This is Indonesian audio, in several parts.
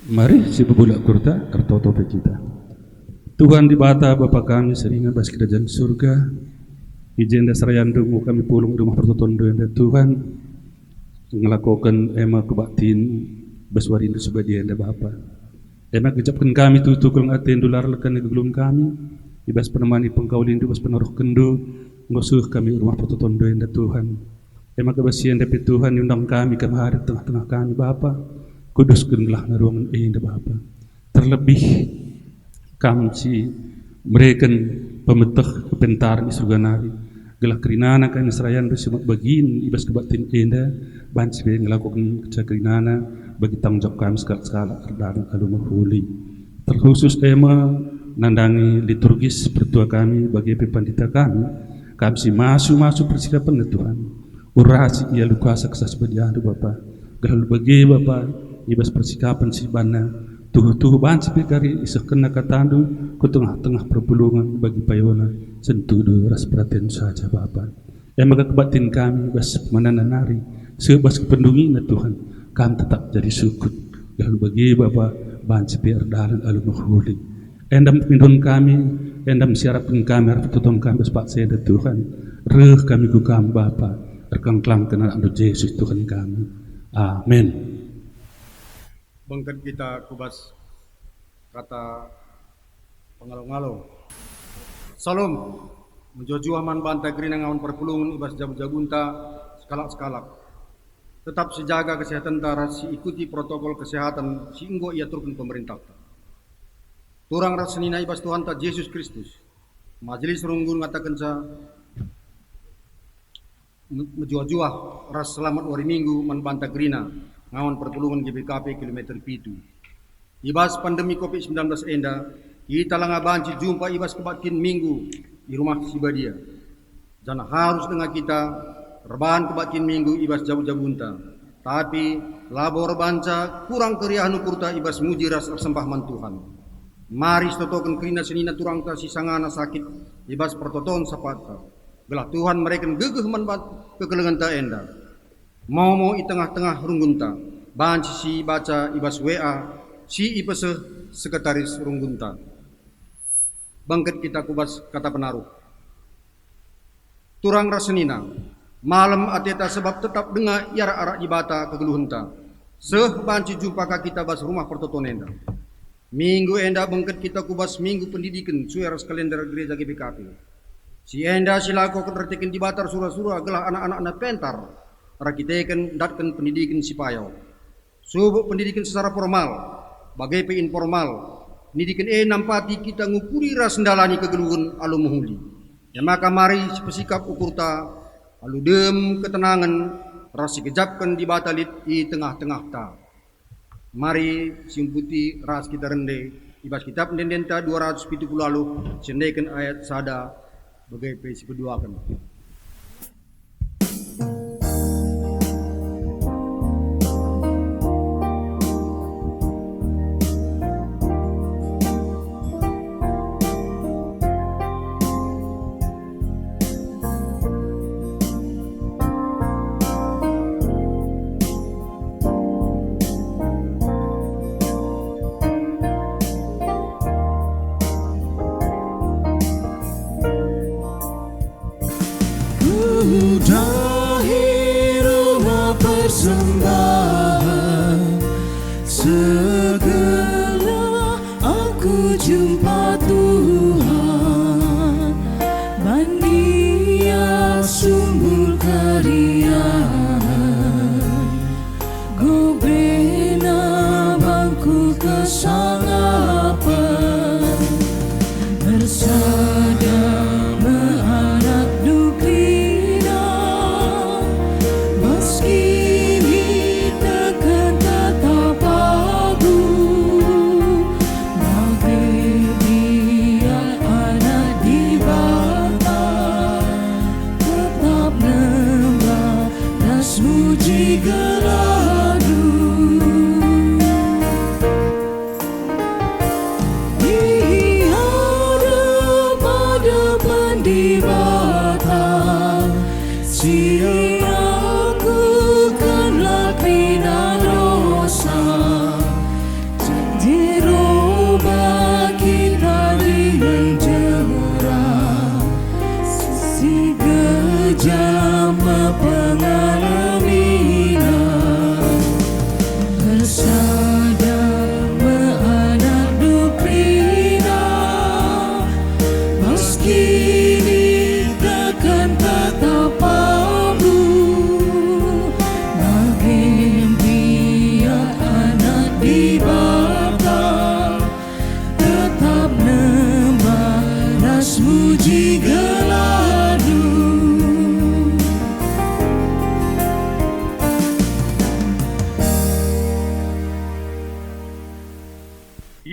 Mari si pebulak kurta kertotope kita. Tuhan di bata Bapa kami seringan bas kerajaan surga. Ijenda sarayandung kami pulung rumah pertotondo yang Tuhan ngelakukan ema kebaktin baswarindu sebadia anda Bapa. Ema kejapkan kami tutukul ngaten dular lekan negulun kami. Ibas penemani pengkaulindu bas penaruh kendu ngosuh kami rumah pertotondo yang Tuhan. Ema kebasian dapat Tuhan undang kami hari tengah-tengah kami Bapa. Kuduskanlah ruangan indah Bapa. Terlebih kami si mereka pemetah kepentaran di surga nari. Gelah kerinana kan serayan bersemak bagin ibas kebatin indah. Banci be ngelakukan kerinana bagi tanggung jawab kami sekala dan alumah huli. Terkhusus ema nandangi liturgis pertua kami bagi pepandita kami. Kami si masuk persikapan Tuhan. Urasi ia lukuasa kesas badiandu Bapa. Gelah bagi Bapa ibas persikapan si bana tuh banci pikari isah kena katandu ke tengah-tengah perpulungan bagi payona sentudu ras perhatian saja Bapa. Yang maka kebatin kami bas manananari sebas kependungi na Tuhan kami tetap jadi syukur lalu bagi Bapa banci perdalan alu mahuli endam pindun kami endam siarapkan kami harap tutun kami bas pak seda Tuhan reh kami ku kami Bapa rekang-klang kena anu Yesus Tuhan kami. Amin. Bangkat kita kubas kata pengalung-alung. Salam menjojo aman bantai gerina ngawan perpulungan ibas jabu-jabunta sekalak-sekalak. Tetap sejaga kesehatan tara si ikuti protokol kesehatan si inggo ia turun pemerintah. Turang rasenina ibas Tuhan ta Yesus Kristus. Majelis runggun ngatakan sa menjuah-juah ras selamat wari minggu man bantai gerina ngawan perpulungan GBKP kilometer pitu. Ibas pandemi COVID-19 enda, kita langa banci jumpa ibas kebatin minggu di rumah Sibadia. Jangan harus dengan kita rebahan kebatin minggu ibas jauh-jauhunta. Tapi labor banca kurang keriah nukurta ibas muji ras sembahman Tuhan. Mari stotokan kerina senina turang ta sisangana sakit ibas pertoton sapata. Belah Tuhan mereka gegeh manbat kekelengan ta enda. Mau di tengah-tengah runggunta, banci si baca ibas WA, si ipese sekretaris runggunta. Bangkit kita kubas kata penaruh. Turang rasenina, malam ateta sebab tetap dengar yara arak jibata kegeluhunta. Seh banci jumpa kita bas rumah pertoton enda. Minggu enda bangkit kita kubas minggu pendidikan suaras kalender gereja GBKP. Si enda silaku ketertikin jibatar surah-surah gelah anak-anak pentar. Rakitekan datkan pendidikan si payau. Subuk pendidikan secara formal, bagai informal. Pendidikan nampati kita ngukuri ras ndalani kegeluhan alu muhuli. Ya maka mari pesikap ukurta alu dem ketenangan ras kejapkan dibatalit di tengah-tengah ta. Mari simputi ras kita rende ibas kitab ndendenta 270 lalu sendekan ayat sada bagai pesi kedua kan.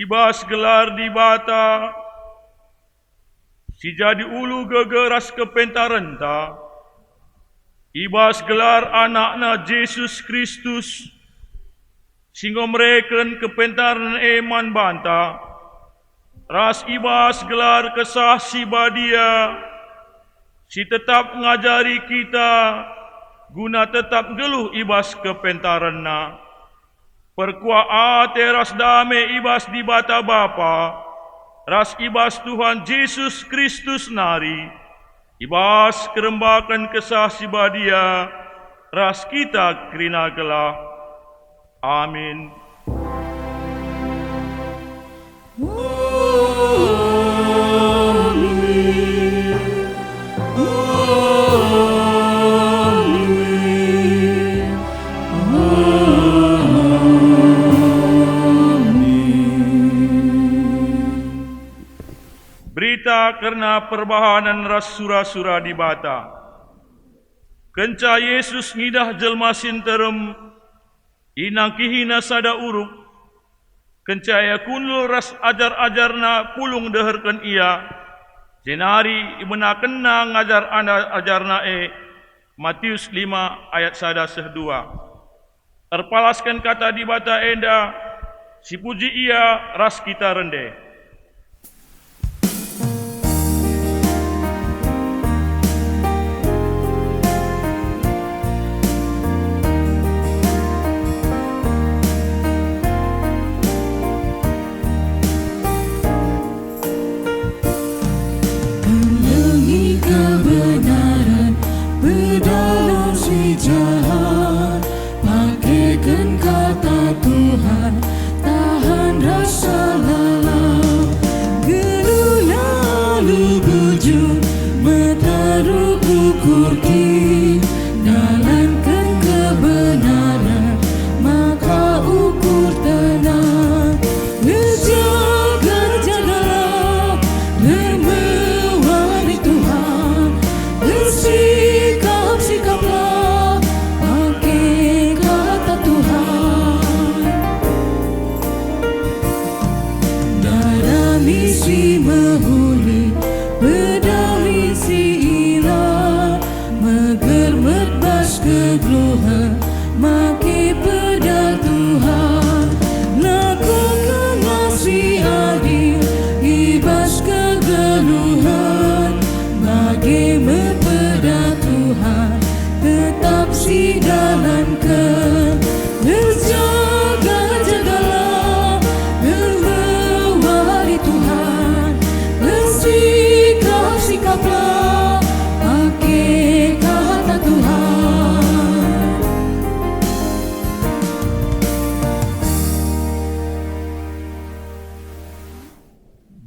ibas gelar di bata, si jadi ulu gegeras kepentarenta, ibas gelar anakna Yesus Kristus, singgo mereken kepentaran eman banta, ras ibas gelar kesah si badia, si tetap ngajari kita, guna tetap geluh ibas kepentaranna. Perkuat teras dame ibas di bata Bapa, ras ibas Tuhan Yesus Kristus nari, ibas kerembakan kesah si badia, ras kita kerina gelah. Amin. Berita karena perbahanan ras sura-sura di bata. Kenca Yesus ngidah jelma sinterem, inang kihina sada uruk, kenca ia kunul ras ajar-ajarna pulung deherkan ia, jenari ibena kena ngajar ajarna Matius 5 ayat 1-2. Terpalaskan kata di bata enda, si puji ia ras kita rende.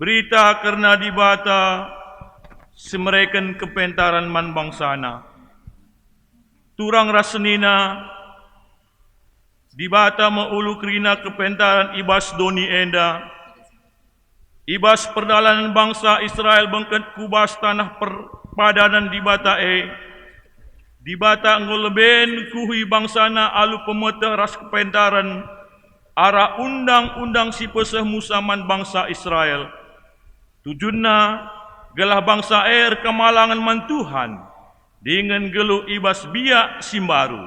Berita karena di bata semereken kepentaran man bangsana. Turang rasenina di bata meulu kerina kepentaran ibas doni enda. Ibas perdalanan bangsa Israel bengket kubas tanah perpadanan di bata di bata ngoleben kuhui bangsana alu pemetah ras kepentaran ara undang-undang si peseh musaman bangsa Israel. Tujunna gelah bangsa kemalangan man Tuhan dengan geluh ibas biak simbaru.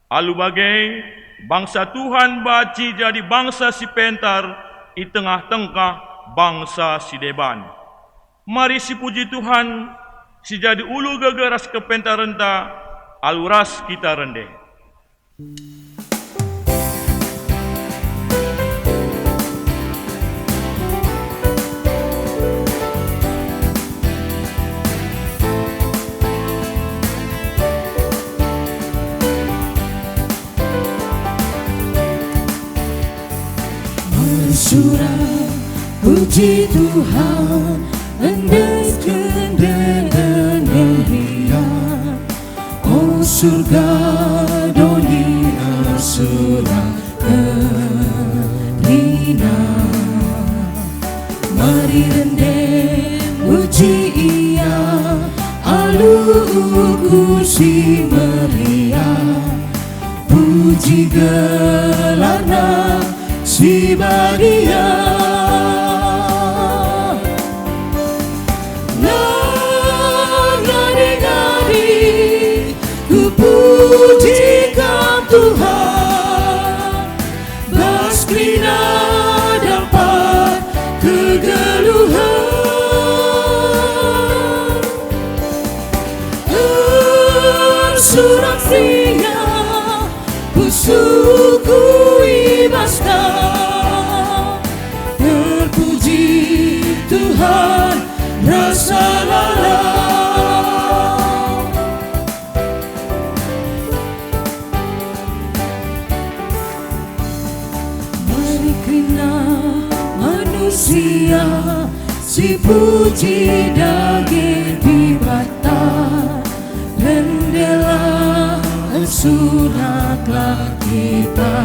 Alu bagai bangsa Tuhan baci jadi bangsa si pentar i tengah-tengah bangsa si deban. Mari si puji Tuhan si jadi ulu gegeras kepentarenta aluras kita rende. Surah puji Tuhan, endeskan dengan riang. Oh surga dunia surah kerina. Mari rendeng puji ia, alu kursi meriah. Puji gelarna si badia. musuhku ibaskan. Terpuji Tuhan rasa lalau. Mari kena manusia si puji daging dibatang, rendelah suratlah kita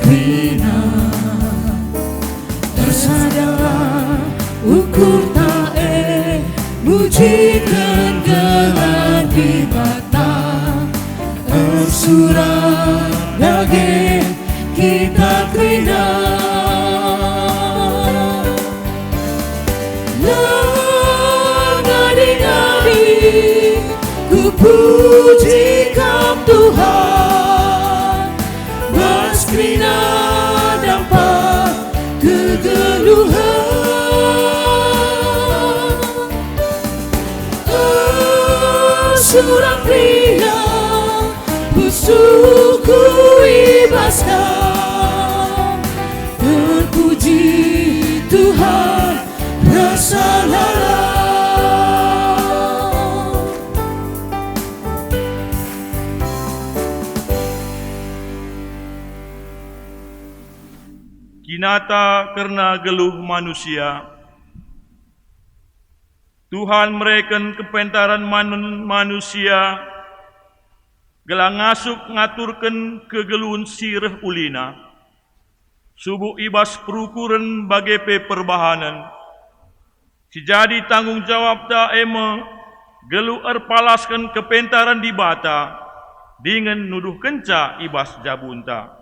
krina. Tersadarlah ukur tae mujikan gelar dibatang, surat daging kita krina. Ngadi-ngadi ku puji kam Tuhan, mas krina dapat kegeluhan. Surang pria musuhku ibaskan. Terpuji Tuhan rasa lalau. Kinata karena geluh manusia, Tuhan mereken kepentaran manusia, gelang ngasuk ngaturkan kegeluhun sireh ulina, subuh ibas perukuran bagai perbahanan, si jadi tanggung jawab da ema, geluh erpalaskan kepentaran di bata, dengan nuduh kenca ibas jabunta.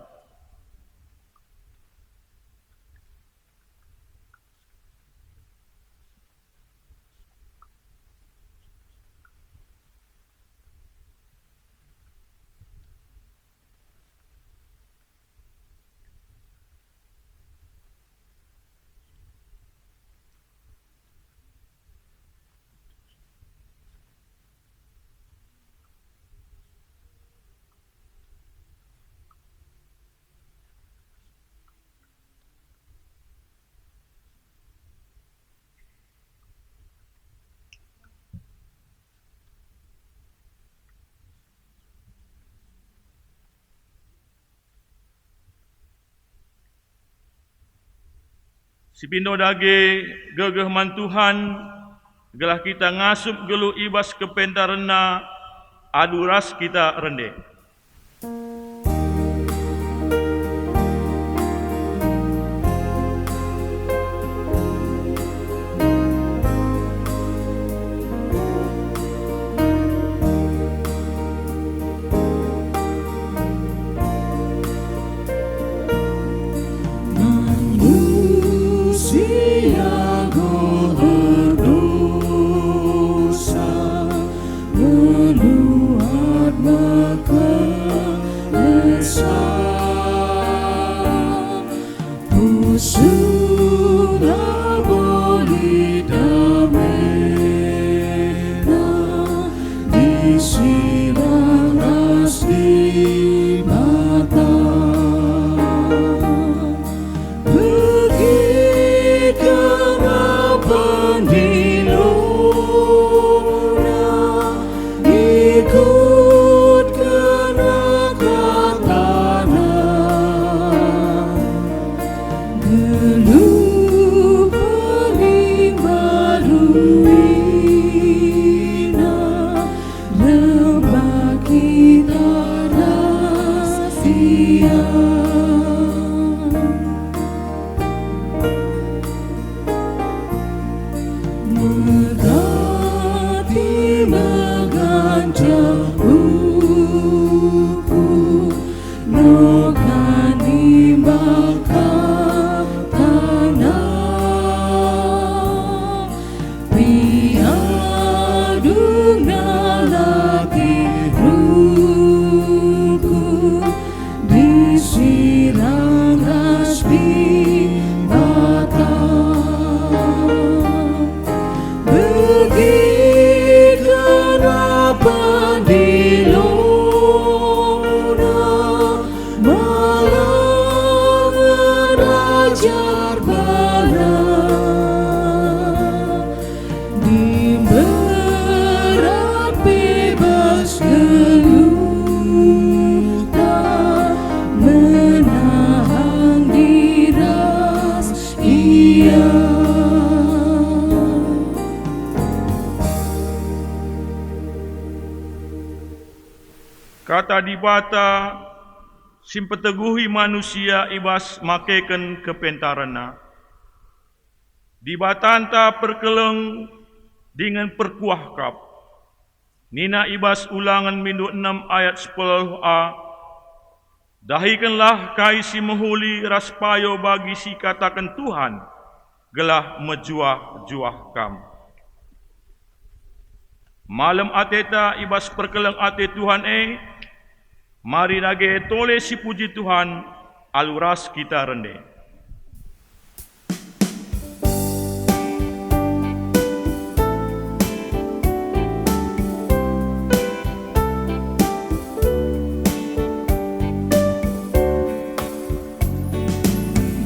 Si pindo dage gegeh mantuhan, gelah kita ngasup geluh ibas kepentarena, aduras kita rende. Ikut kata dibata simpeteguhi manusia ibas makeken kepentarana. Dibatanta perkeleng dengan perkuah kap. Nina ibas ulangan mindu 6 ayat 10a. Dahikanlah kai si mehuli raspayo bagi si katakan Tuhan, gelah mejuah-juah kam. Malam ateta ibas perkeleng ate Tuhan mari nage tole si puji Tuhan, aluras kita rende.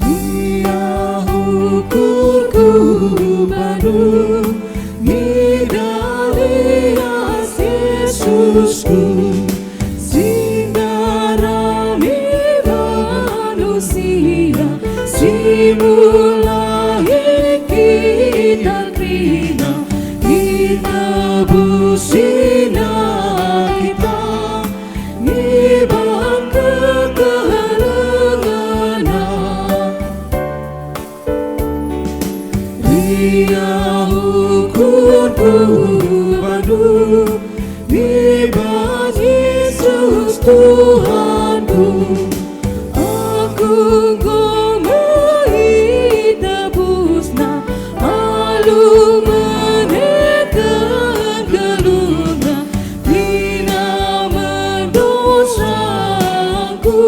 Dia ukurku baru, Midalias Yesusku, sinarami manusia, simulai kita krina, kita busina kita, ngibang kekelengana. Dia ukurku baru, bebas Yesus Tuhanku. Aku gomai tebusna, alu menekan geluna, bina mendosaku,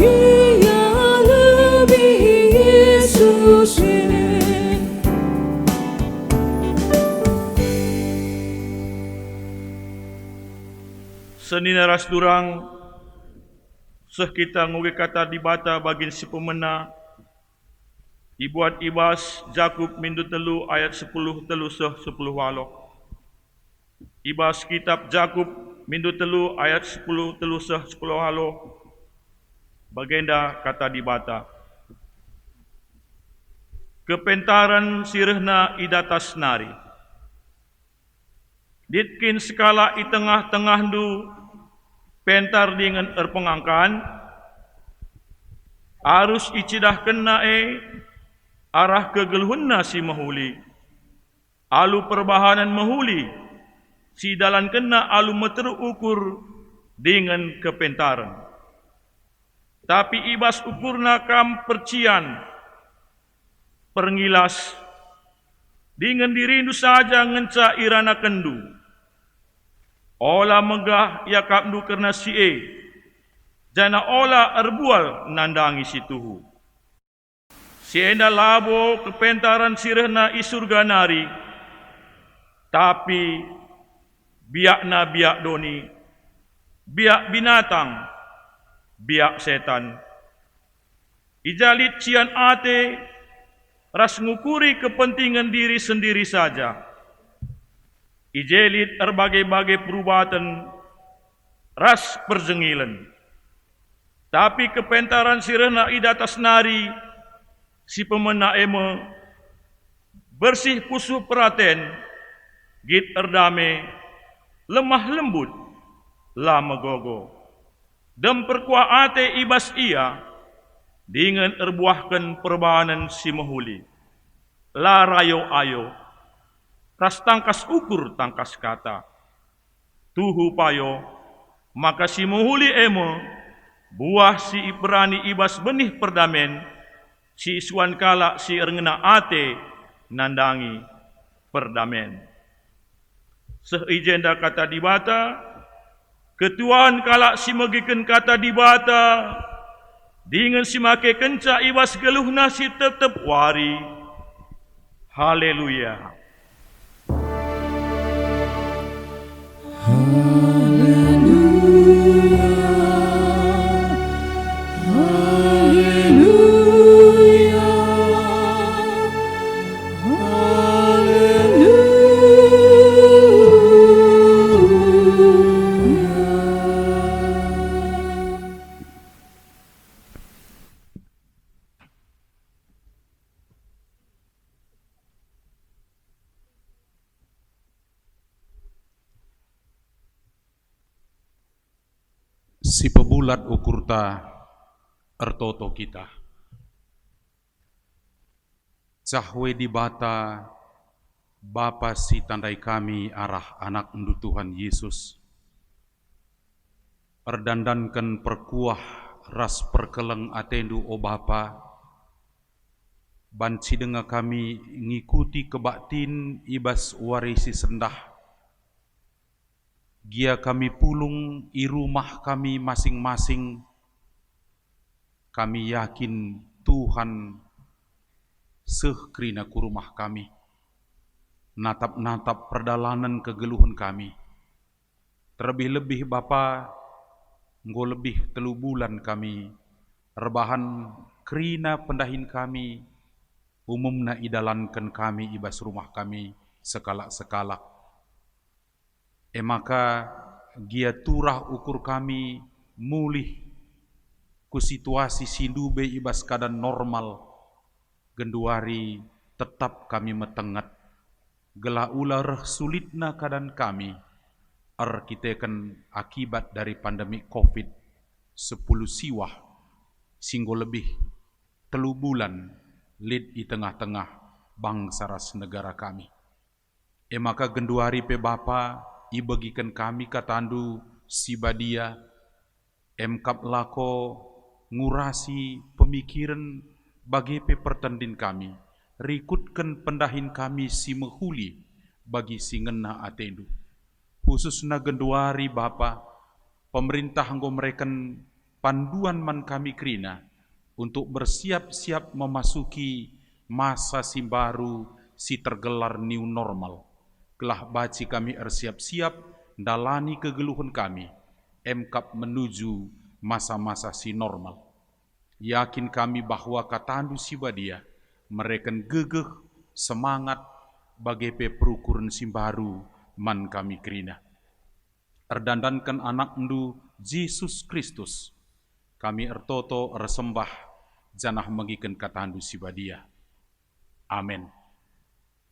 ia lebih Yesus senina ras durang seh kita nguge kata dibata bagin si pemena ibuat ibas Jakub mindu telu ayat 10 telu seh 10 walok. Ibas kitab Jakub mindu telu ayat 10 telu seh 10 walok. Bagenda kata dibata. Kepentaran sirehna idatas nari. Ditkin skala i tengah-tengah du pentar dengan erpengangkan, arus icidah kena arah kegeluhunna si mahuli. Alu perbahanan mahuli, si dalan kena alu meterukur dengan kepentaran. Tapi ibas ukurna kam percian, perngilas, dengan dirindu saja ngenca irana kendu. Ola megah ya kapdu kerna si jana ola erbual nandangi si tuhu. Si enda labo kepentaran sirehna isurga nari, tapi biakna biak doni, biak binatang, biak setan. Ijalit cian ate, ras ngukuri kepentingan diri sendiri saja. Ijelit berbagai-bagai perubatan, ras perjengilan. Tapi kepentaran sirena idatas nari, si pemena eme, bersih pusuh peraten, git erdame, lemah lembut, lama gogo. Dem perkuah ate ibas ia, dengan erbuahkan perbahanan si mahuli. La rayo ayo, ras tangkas ukur tangkas kata. Tuhu payo, maka si mahuli emo, buah si iperani ibas benih perdamen, si isuan kala si erngena ate, nandangi perdamen. Seijenda kata dibata, ketuaan kala si megiken kata dibata, dengan si make kenca ibas geluhna si tetep wari. Haleluya. si pebulat ukurta ertoto kita. Cahwe di bata Bapa si tandai kami arah anak undu Tuhan Yesus. Erdandankan perkuah ras perkeleng atendu o Bapa. Banci denga kami ngikuti kebaktin ibas warisi sendah. Gia kami pulung i rumah kami masing-masing. Kami yakin Tuhan sehkrina ku rumah kami. Natap-natap perdalanan kegeluhan kami. Terlebih-lebih Bapa, nggo lebih 3 bulan kami rebahan krina pendahin kami, umumna idalankan kami ibas rumah kami sekalak-sekalak. Maka gia turah ukur kami mulih ku situasi sindube ibas keadaan normal, genduari tetap kami metengat. Gela ular sulitna keadaan kami, arkiteken akibat dari pandemi COVID-10 siwah, singgo lebih 3 bulan lid di tengah-tengah bangsa ras negara kami. Maka genduari pe Bapa, ibagikan kami katandu si badia, emkap lako ngurasi pemikiran bagi pe pertandin kami. Rikutkan pendahin kami si mehuli bagi si ngena atendu. Khususna genduari Bapa, pemerintah nggo mereken panduan man kami krina untuk bersiap-siap memasuki masa si baru si tergelar new normal. Kelah baci kami siap-siap dalani kegeluhan kami, emkap menuju masa-masa si normal. Yakin kami bahwa katandu si badia, mereka gegeh semangat bagi perukuran simbaru man kami krina. Erdandankan anak ndu Yesus Kristus, kami ertoto ersembah janah mengikan katandu sibadia. Amin.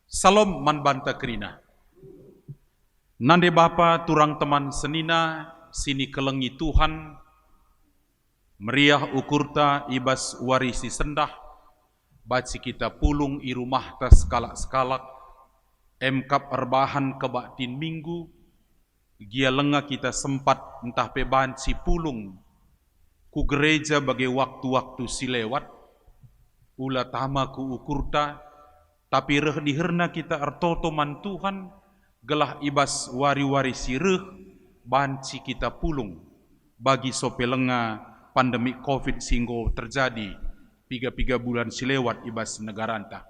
Salam man banta krina. Nande Bapa turang teman senina sini kelengi Tuhan, meriah ukurta ibas warisi sendah. Baci kita pulung i rumah tas skalak-skalak, emkap erbahan kebaktin minggu, gia lenga kita sempat entah pe banci pulung ku gereja bagi waktu-waktu si lewat, ula tama ku ukurta, tapi reh diherna kita ertoto man Tuhan, gelah ibas wari-wari si reh, banci kita pulung, bagi sope lenga pandemi COVID singgo terjadi, 3 bulan silewat ibas negaranta.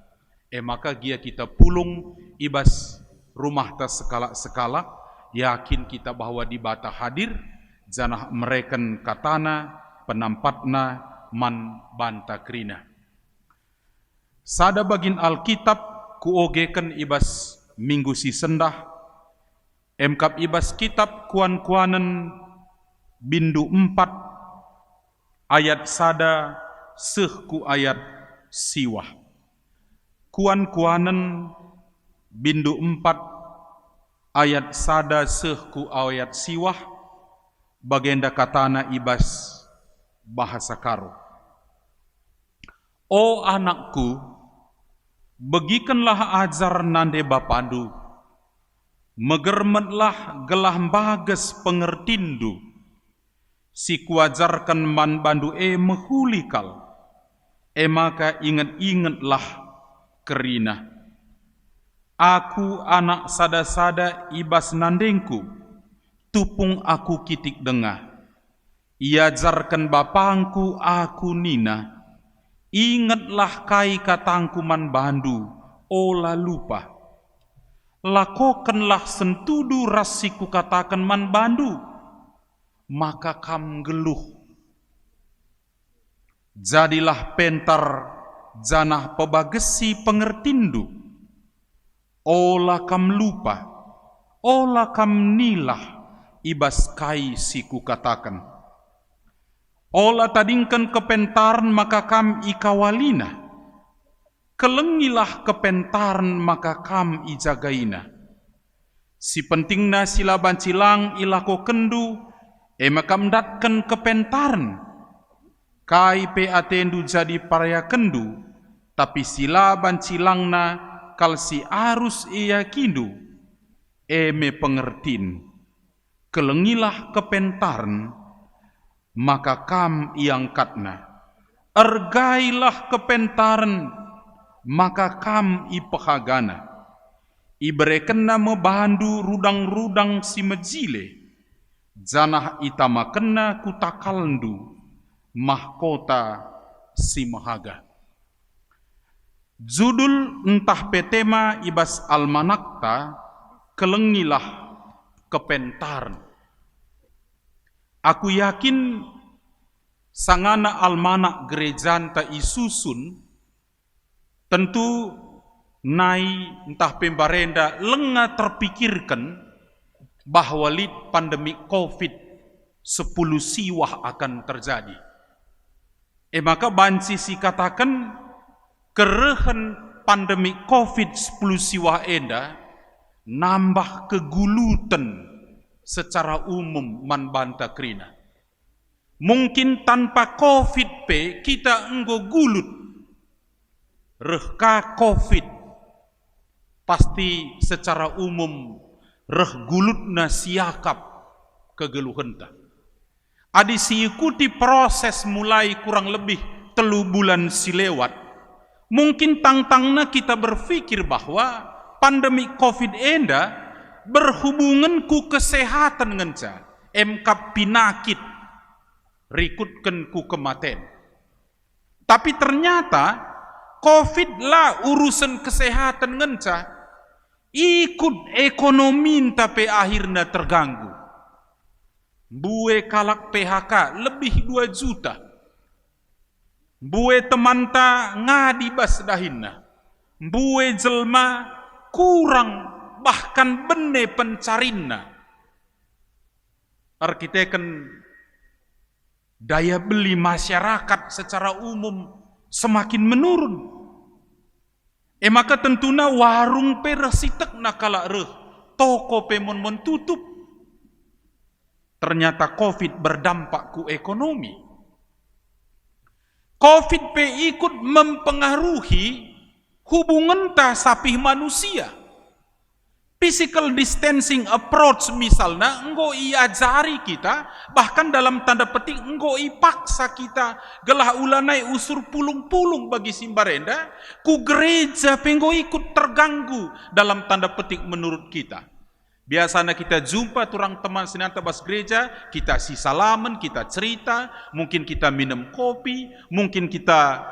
Maka gia kita pulung ibas rumah tas sekala-sekala, yakin kita bahwa di bata hadir, janah mereken katana, penampatna, man banta krina. Sada bagin Alkitab kuogeken ibas minggu si sendah, emkap ibas kitab kuan-kuanen bindu 4, ayat sada sehku ayat siwah. Kuan-kuanen bindu 4 ayat sada sehku ayat siwah, bagenda katana ibas bahasa karo. O anakku, begikenlah ajar nande bapandu, megermetlah gelah bages pengertindu, si kuajarkan man bandu mehulikal, maka ingat-ingatlah kerina. Aku anak sada-sada ibas nandengku, tupung aku kitik dengah. Iajarkan bapangku aku nina, ingatlah kai katangku man bandu, ola lupa. Lakokanlah sentudu rasiku katakan man bandu, maka kam geluh. Jadilah pentar janah pebagesi pengertindu, ola kam lupa, ola kam nilah ibas kai siku katakan. Ola tadingkan kepentaran maka kam ikawalina, kelengilah kepentaran maka kam ijagaina. Si pentingna sila bancilang ilako kendu, Makamdatkan kepentaran, kai pe atendu jadi paraya kendu, tapi silaban cilangna kal si arus ia kindu, me pengertin, kelengilah kepentaran, maka kam iangkatna, ergailah kepentaran, maka kam ipahagana, iberekenna mebahandu rudang-rudang si mejile, janah itamakenna kutakalndu, mahkota si mahaga. Judul entah petema ibas almanakta, kelengilah kepentaran. Aku yakin sangana almanak gerejanta isusun, tentu nai entah pembarenda lenga terpikirkan bahwa lid pandemi COVID-10 siwah akan terjadi. Maka banci si katakan kerehan pandemi COVID-10 siwah enda nambah kegulutan secara umum man banta krina. Mungkin tanpa COVID kita enggo gulut. Rehka COVID pasti secara umum reh gulutna siakap kegeluhenta. Adi siikuti proses mulai kurang lebih 3 bulan silewat. Mungkin tangtangna kita berpikir bahwa pandemi COVID enda berhubungan ku kesehatan ngenca, emkap pinakit rikutkan ku kematian. Tapi ternyata COVID lah urusan kesehatan ngenca, ikut ekonomi tapi akhirnya terganggu. Bue kalak PHK lebih 2 juta. Bue temanta ngadi bas dahinna. Bue jelma kurang bahkan bene pencarinna. Arkiteken daya beli masyarakat secara umum semakin menurun. Maka tentuna warung pe resitek nakala reh, toko pe mon tutup. Ternyata COVID berdampak ku ekonomi. COVID pe ikut mempengaruhi hubungan ta sapih manusia. Physical distancing approach misalnya, enggo iajari kita, bahkan dalam tanda petik enggo ipaksa kita, gelah ulanai usur pulung-pulung bagi simbarenda, ku gereja penggo ikut terganggu dalam tanda petik menurut kita. Biasanya kita jumpa turang teman sinanta bas gereja, kita si salaman, kita cerita, mungkin kita minum kopi, mungkin kita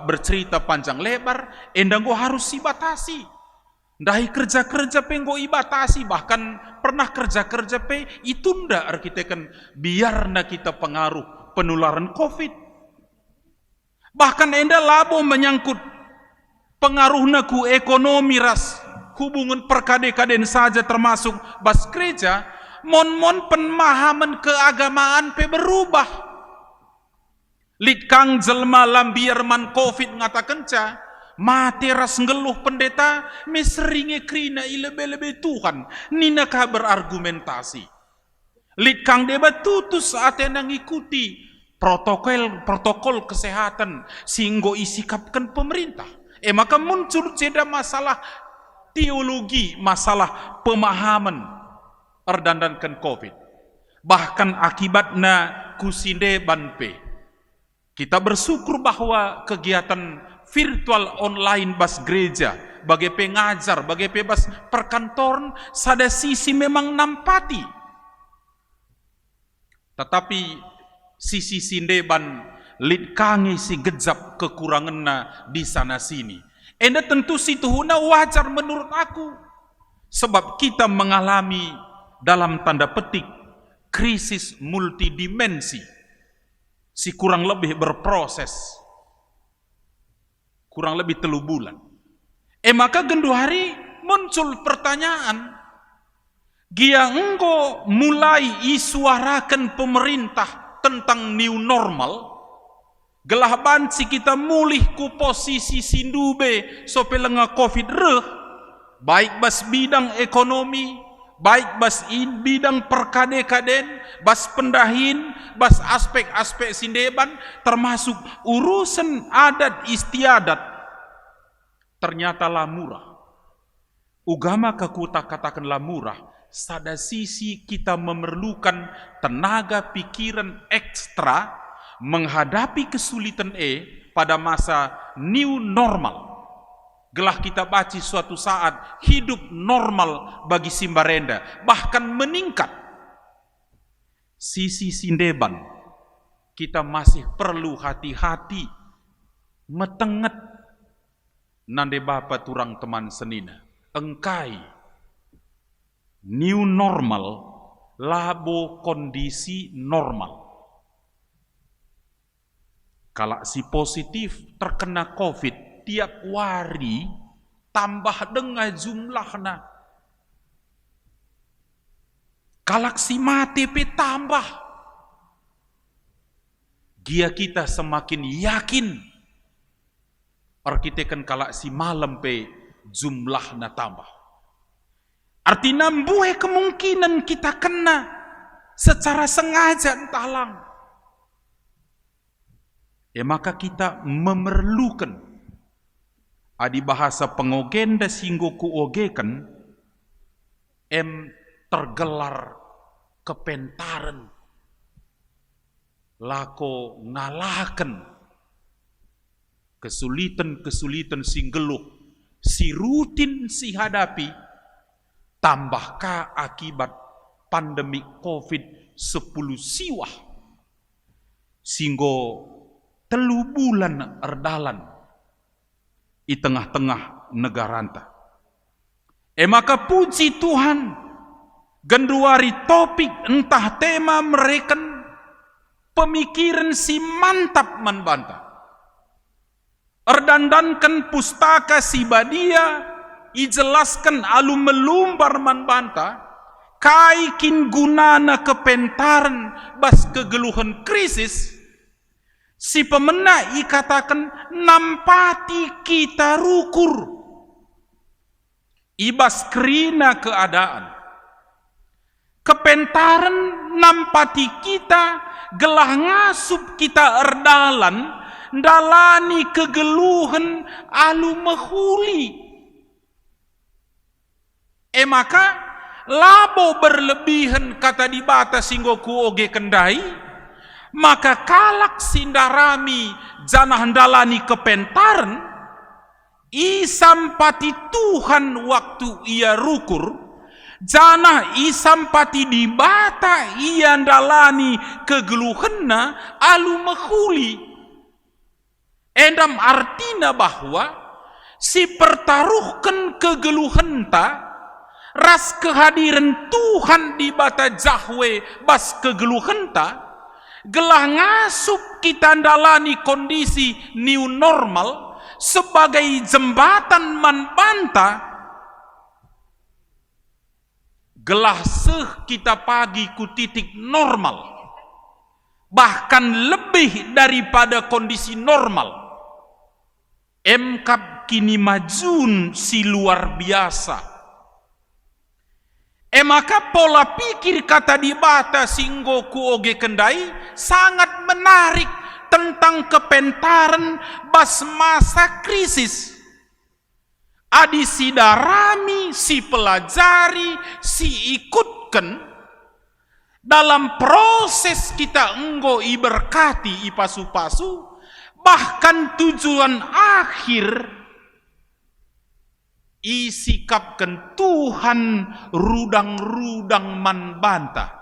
bercerita panjang lebar, endanggo harus dibatasi. Dahi kerja-kerja penggo ibatasi, bahkan pernah kerja-kerja pe itunda arkiteken biarna kita pengaruh penularan COVID. Bahkan enda labo menyangkut pengaruhna ku ekonomi ras hubungan perkade-kaden saja termasuk bas gereja, mon pemahaman keagamaan pe berubah. Lid kang jelma lambiar man COVID ngatakan ca, mati ras ngeluh pendeta, meseringe krina ilebe-lebe Tuhan, nina kah berargumentasi. Lid kang debat tutus atena ngikuti protokol kesehatan singgo isikapkan pemerintah. Maka muncul jeda masalah teologi, masalah pemahaman erdandankan COVID. Bahkan akibatnya kusinde banpe. Kita bersyukur bahwa kegiatan virtual online bas gereja, bagi pengajar, bagi bebas perkantoran, sada sisi memang nampati. Tetapi sisi sindeban lid kangi si gejap kekuranganna di sana sini. Enda tentu situhuna wajar menurut aku. Sebab kita mengalami dalam tanda petik krisis multidimensi. Si kurang lebih berproses kurang lebih 3 bulan. Maka gendu hari muncul pertanyaan, gia engko mulai isuarakan pemerintah tentang new normal, gelah banci kita mulih ku posisi sindube sope lenga COVID reh, baik bas bidang ekonomi, baik bas bidang perkade-kaden, bas pendahin, bas aspek-aspek sindeban, termasuk urusan adat istiadat, ternyata lah murah. Ugama kakuta katakanlah murah, sada sisi kita memerlukan tenaga pikiran ekstra menghadapi kesulitan pada masa new normal. Gelah kita baca suatu saat hidup normal bagi Simbarenda, bahkan meningkat. Sisi sindeban, kita masih perlu hati-hati, metenget nande bapa turang teman senina. Engkai new normal labo kondisi normal. Kalau si positif terkena COVID tiap hari tambah dengan jumlahnya. Kalau si mati tambah. Gia kita semakin yakin. Arkitekan kalau si malam jumlahnya tambah. Artinya buah kemungkinan kita kena secara sengaja entahlang. Maka kita memerlukan adi bahasa pengogenda singgo kuogekan tergelar kepentaran lako ngalahkan kesulitan singgeluh si rutin si hadapi, tambahkah akibat pandemi COVID-10 siwah singgo 3 bulan erdalan di tengah-tengah negara anta. Maka puji Tuhan, genduari topik entah tema mereka pemikiran si mantap manbanta. Erdandankan pustaka si badia, ijelaskan alu melumbar manbanta, kaikin gunana kepentaran bas kegeluhan krisis, si pemena ikatakan nampati kita rukur, ibas krina keadaan. Kepentaran nampati kita, gelah ngasup kita erdalan, dalani kegeluhan alu mehuli. Maka labo berlebihan kata dibata singgo kuoge kendai, maka kalak sindarami janah dalani kepentaran, isampati Tuhan waktu ia rukur, janah isampati dibata ia dalani kegeluhanna alu mehuli. Endam artinya bahwa si pertaruhkan kegeluhanta ras kehadiran Tuhan di bata jahwe bas kegeluhanta gelah ngasup kita dalani kondisi new normal sebagai jembatan manbanta gelah kita pagi ku titik normal, bahkan lebih daripada kondisi normal. Emkap kini majun si luar biasa. Maka pola pikir kata dibata singgo kuoge kendai sangat menarik tentang kepentaran bas masa krisis. Adi sidarami, si pelajari, si ikutkan dalam proses kita enggo iberkati ipasu-pasu, bahkan tujuan akhir isikapkan Tuhan rudang-rudang manbanta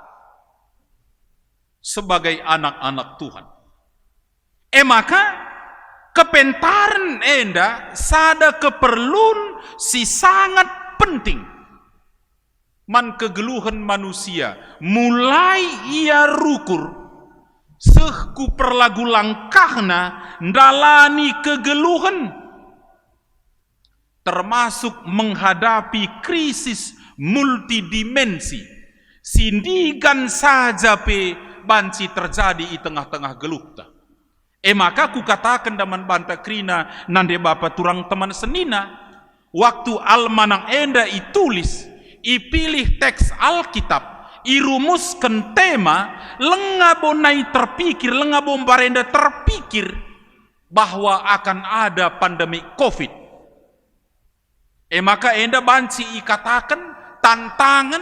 sebagai anak-anak Tuhan. Maka kepentaran enda sada keperluan si sangat penting man kegeluhan manusia mulai ia rukur sehku perlagu langkahna ndalani kegeluhan termasuk menghadapi krisis multidimensi sindigan saja banci terjadi di tengah-tengah gelukta. Maka ku katakan daman banta krina nande bapa turang teman senina waktu almanang enda itulis ipilih teks Alkitab, irumuskan tema, lengabo nai terpikir, lengabo barenda terpikir bahwa akan ada pandemi COVID. Maka enda banci ikatakan tantangan,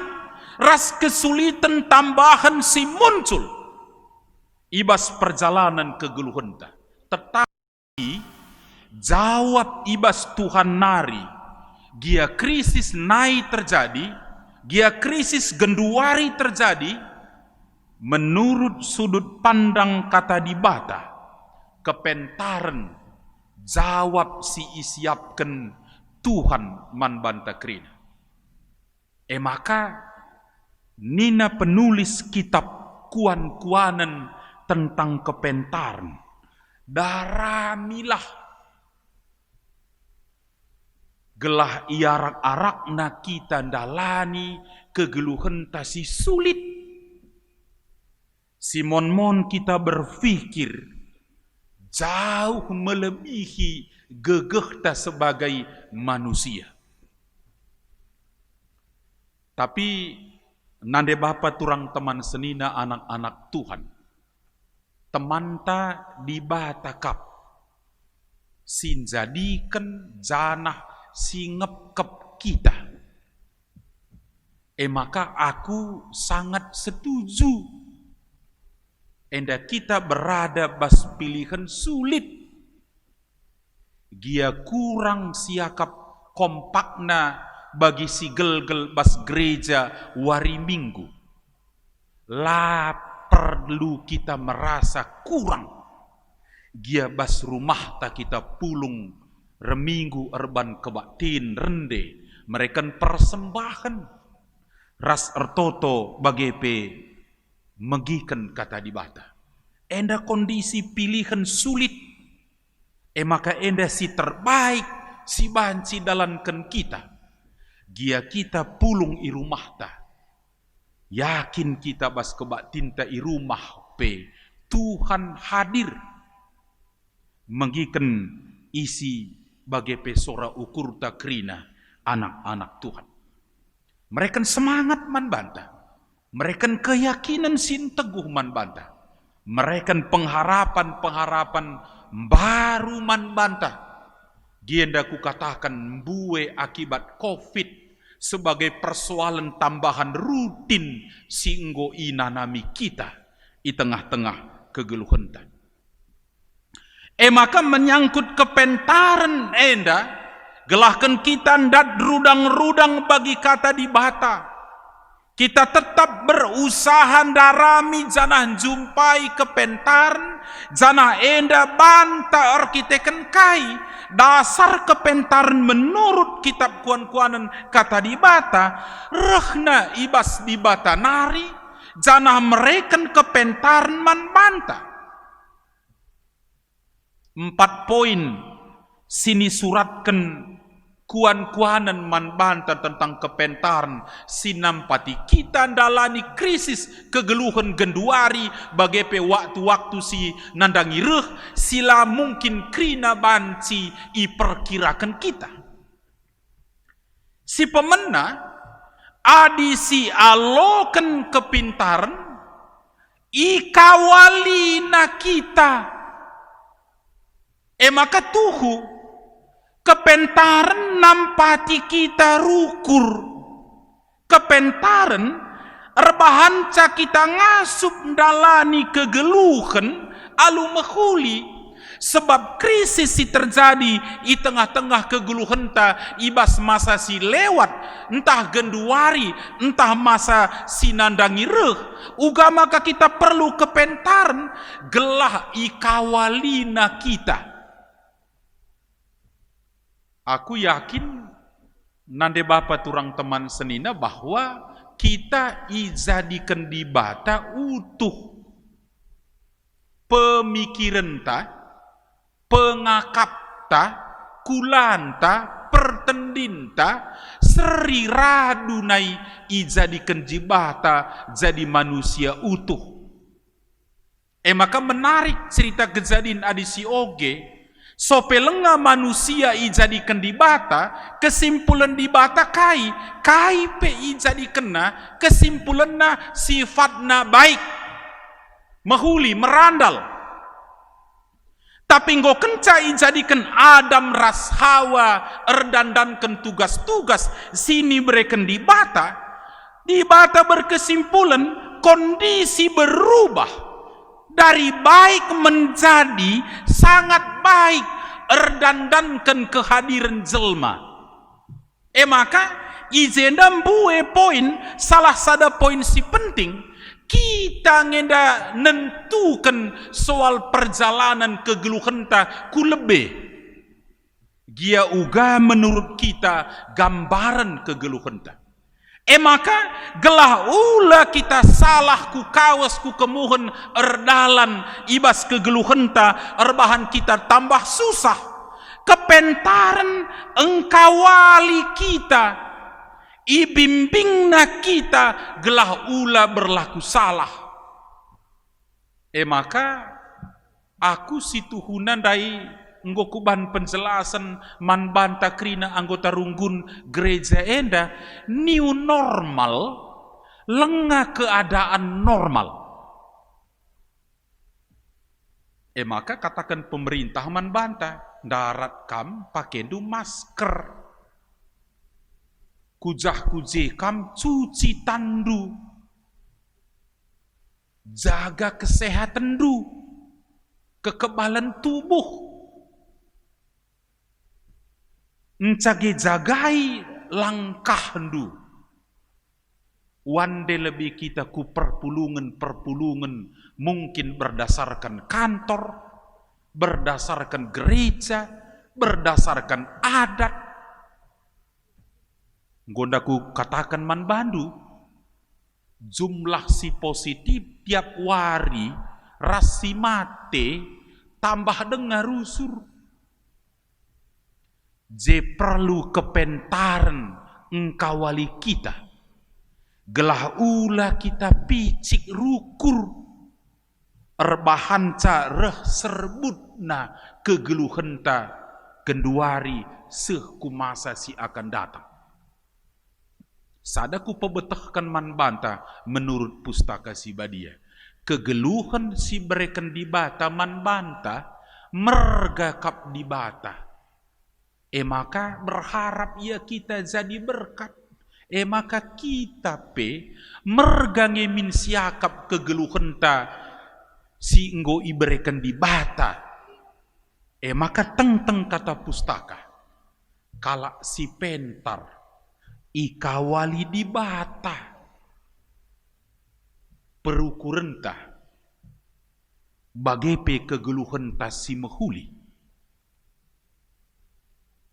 ras kesulitan tambahan si muncul ibas perjalanan kegeluhenta. Tetapi jawab ibas Tuhan nari, gia krisis nai terjadi, gia krisis genduari terjadi, menurut sudut pandang kata dibata, kepentaran jawab si isiapkan Tuhan man banta krina. Maka nina penulis kitab kuan-kuanan tentang kepentaran, daramilah gelah iarak-arak na kita dalani kegeluhan tasi sulit. Simon-mon kita berpikir jauh melebihi gegeh ta sebagai manusia. Tapi nande bapa turang teman senina anak-anak Tuhan, teman ta dibatakap sinjadikan janah singep-kep kita. Maka aku sangat setuju. Enda kita berada bas pilihan sulit. Gia kurang siakap kompakna bagi si gel-gel bas gereja wari minggu. La perlu kita merasa kurang. Gia bas rumah ta kita pulung reminggu erban kebaktin rende. Mereka persembahan ras ertoto bagepe megikan kata dibata. Enda kondisi pilihan sulit. Maka enda si terbaik si banci dalankan kita. Gia kita pulung i rumah ta. Yakin kita bas kebak tinta i rumah pe. Tuhan hadir. Mengiken isi bagai pesora ukur ta krina anak-anak Tuhan. Mereka semangat man banta. Mereka keyakinan sin teguh man banta. Mereka pengharapan-pengharapan baru man bantah. Gienda ku katakan mbue akibat COVID sebagai persoalan tambahan rutin singgo inanami kita di tengah-tengah kegeluhan. Maka menyangkut kepentaran enda, gelahkan kita ndat rudang-rudang bagi kata dibata. Kita tetap berusaha darami janah jumpai kepentaran, janah enda banta arkiteken kai. Dasar kepentaran menurut kitab kuan-kuanan kata dibata, rehna ibas dibata nari, janah mereken kepentaran man banta. 4 poin sini suratkan kuan-kuanan man banta tentang kepentaran sinampati kita dalani krisis kegeluhan genduari bagepe waktu-waktu si nandangi reh sila mungkin krina banci iperkirakan kita. Si pemena adi si aloken kepintaran ikawalina kita. Maka tuhu kepentaran nampati kita rukur. Kepentaran erbahanca kita ngasup dalani kegeluhan alu mehuli. Sebab krisis si terjadi di tengah-tengah kegeluhan ta ibas masa si lewat. Entah genduari, entah masa si nandangi reh. Uga maka kita perlu kepentaran gelah ikawalina kita. Aku yakin nande bapa turang teman senina bahwa kita ijadikan dibata utuh pemikiran ta, pengakap ta, kulanta, pertendinta, seri radunai ijadikan jibata jadi manusia utuh. Maka menarik cerita kejadian adi si oge. Sopelenga manusia ijadikan di bata, kesimpulan di bata kai pe ijadikan na, kesimpulan na sifatna baik, mahuli, merandal. Tapi nggo kenca ijadikan Adam ras Hawa erdandankan tugas-tugas sini bereken di bata berkesimpulan kondisi berubah. Dari baik menjadi sangat baik erdandankan kehadiran jelma. Maka izendam bue poin salah sada poin si penting kita ngenda nentukan soal perjalanan kegeluhenta ku lebih. Gia uga menurut kita gambaran kegeluhenta. Maka gelah ula kita salah ku kawas ku kemuhen erdalan ibas kegeluhenta erbahan kita tambah susah. Kepentaran engkawali kita ibimbingna kita gelah ula berlaku salah. Maka aku situhunan dai nggokuban penjelasan man banta krina anggota runggun gereja enda new normal lengah keadaan normal. Maka katakan pemerintah man banta darat kam pakendu masker, kujah kuje kam cuci tandu, jaga kesehatan du, kekebalan tubuh, encage jagai langkah ndu. Wande lebih kita ku perpulungan mungkin berdasarkan kantor, berdasarkan gereja, berdasarkan adat. Gondaku katakan man bandu, jumlah si positif tiap wari rasi mate tambah dengar rusur. Je perlu kepentaran engkawali kita. Gelah ula kita picik rukur erbahan reh serbutna kegeluhenta kenduari sehku masa si akan datang. Sadaku pebetahkan man banta menurut pustaka si badia. Kegeluhan si bereken di bata man banta merga kap di bata. Maka berharap ya kita jadi berkat. Maka kita mergange min siakap kegeluhenta si enggo ibereken di bata. Maka teng-teng kata pustaka, kalak si pentar ikawali di bata perukurenta bagepe kegeluhenta si mehuli.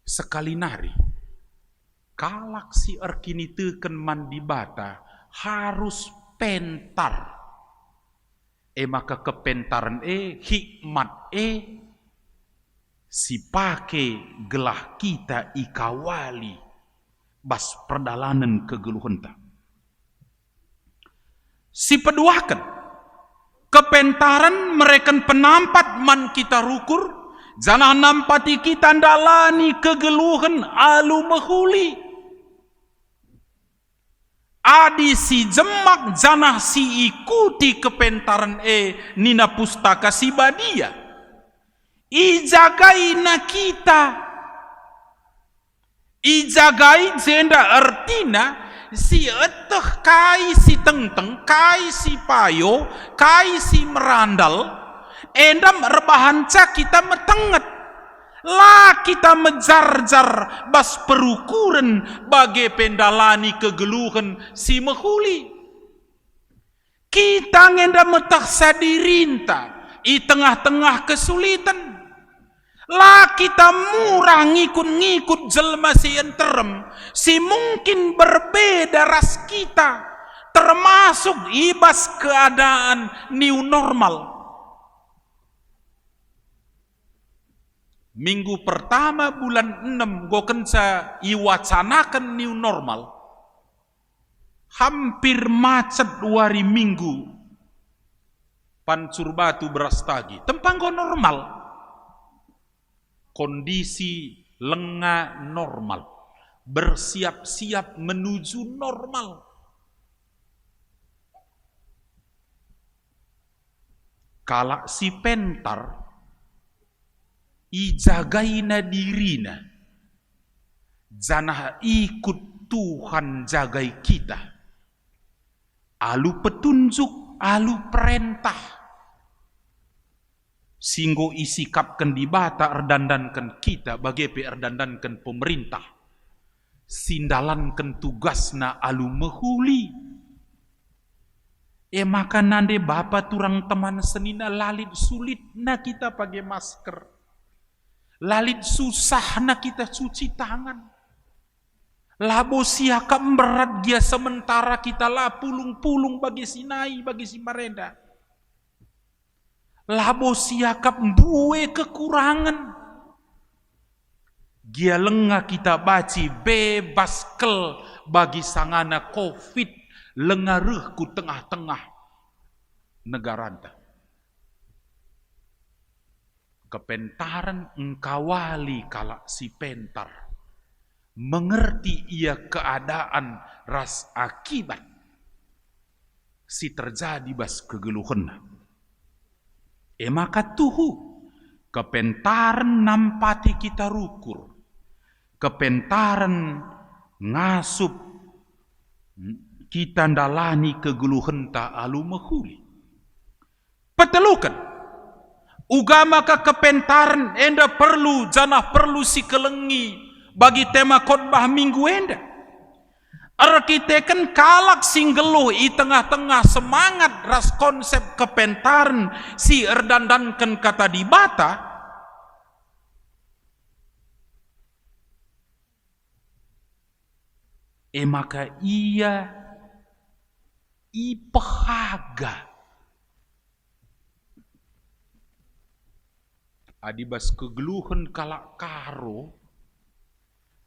Sekali nari kalak si erkini teken man di bata harus pentar. Maka kepentaran hikmat si pake gelah kita ikawali bas perdalanan kegeluhenta. Si peduakan kepentaran mereken penampat man kita rukur. Jangan nampati kita ndalani kegeluhan alu mehuli. Adi si jemak janah si ikuti kepentaran nina pustaka si badia. Ijagai na kita. Ijagai jenda artina si eteh kai si tengteng, kai si payo, kai si merandal. Endam rebahanca kita metenget. Lah kita mejarjar bas perukuran bagai pendalani kegeluhan si mehuli. Kita ngenda metah sadirinta i tengah-tengah kesulitan. Lah kita murah ngikut-ngikut jelma si enterem si mungkin berbeda ras kita, termasuk ibas keadaan new normal. Minggu pertama bulan 6 go kenca iwacanakan new normal. Hampir macet 2 hari minggu. Pancur batu beras tagi. Tempang go normal. kondisi lengah normal, bersiap-siap menuju normal. Kalak si pentar, ijagaina dirina, janah ikut Tuhan jagai kita. Alu petunjuk, alu perintah. Singgo isikapkan di bata erdandankan kita bagi erdandankan pemerintah. Sindalankan tugasna alu mehuli. Maka nande bapa turang teman senina lalit sulit na kita pakai masker. Lalit susah na kita cuci tangan. Labo siaka berat dia sementara kita lah pulung-pulung bagi sinai bagi si marenda. Labo siaka buwe kekurangan. Dia lengah kita baci bebas kel bagi sangana COVID lengah rehku tengah-tengah negara anta. Kepentaran engkawali kalak si pentar. Mengerti ia keadaan ras akibat si terjadi bas kegeluhan. Maka tuhu kepentaran nampati kita rukur, kepentaran ngasup kita ndalani kegeluhan ta alu mehuli. Petelukan ugama ka kepentaran enda perlu janah perlu si kelengi bagi tema khotbah minggu enda. Arkiteken kalak singgeluh i tengah-tengah semangat ras konsep kepentaran si erdandankan kata di bata. Maka ia ipahaga adibas kegeluhan kalak karo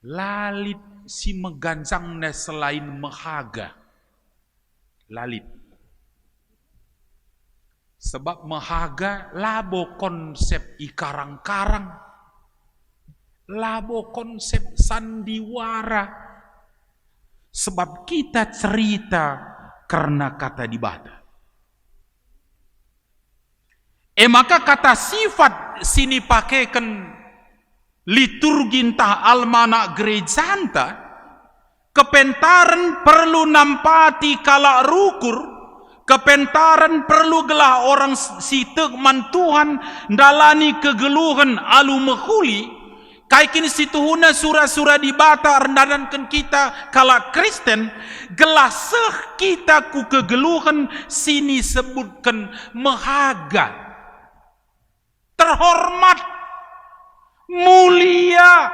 lalit si meganjangnya selain mehaga. Lalit. Sebab mehaga labo konsep ikarang-karang. Labo konsep sandiwara. Sebab kita cerita karena kata dibata. Maka kata sifat sini pakaikan liturgi entah almanak gerejanta, kepentaran perlu nampati kalak rukur, kepentaran perlu gelah orang si tegman Tuhan dalani kegeluhan alu mehuli, kaikin situhuna surah-surah di bata rendadankan kita kalak Kristen, gelah seh kita ku kegeluhan sini sebutkan mehaga, terhormat, mulia.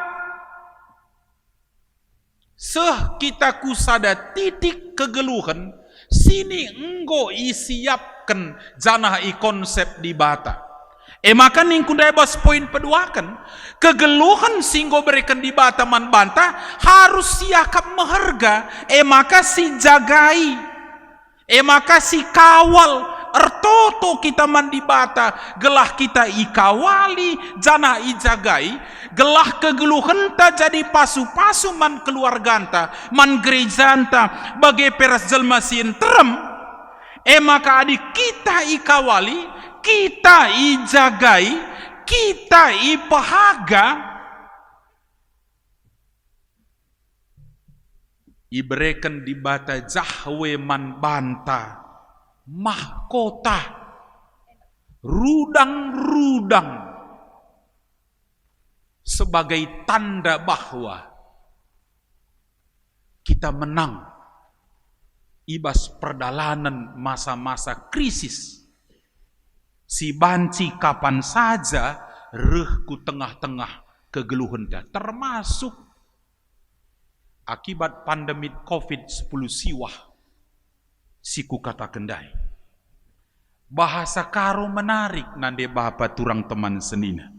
Seh kita kusada titik kegeluhan sini enggo isiapkan janah i konsep di bata. Maka ningku debas poin peduakan kegeluhan singgo berikan di bata man banta harus siakap meherga. Maka si jagai, maka si kawal. Ertoto kita mandi bata, gelah kita ikawali, jana ijagai, gelah kegeluhenta jadi pasu-pasu man keluarganta, man gerejanta, bagai peras jelma sien terem. Maka adik kita ikawali, kita ijagai, kita ipahaga, iberikan di bata jahwe man banta. Mahkota rudang-rudang sebagai tanda bahwa kita menang ibas perdalanan masa-masa krisis. Si banci kapan saja rehku tengah-tengah kegeluhan termasuk akibat pandemi COVID-10 siwah. Siku kata kendai. Bahasa karo menarik nande bapa turang teman senina.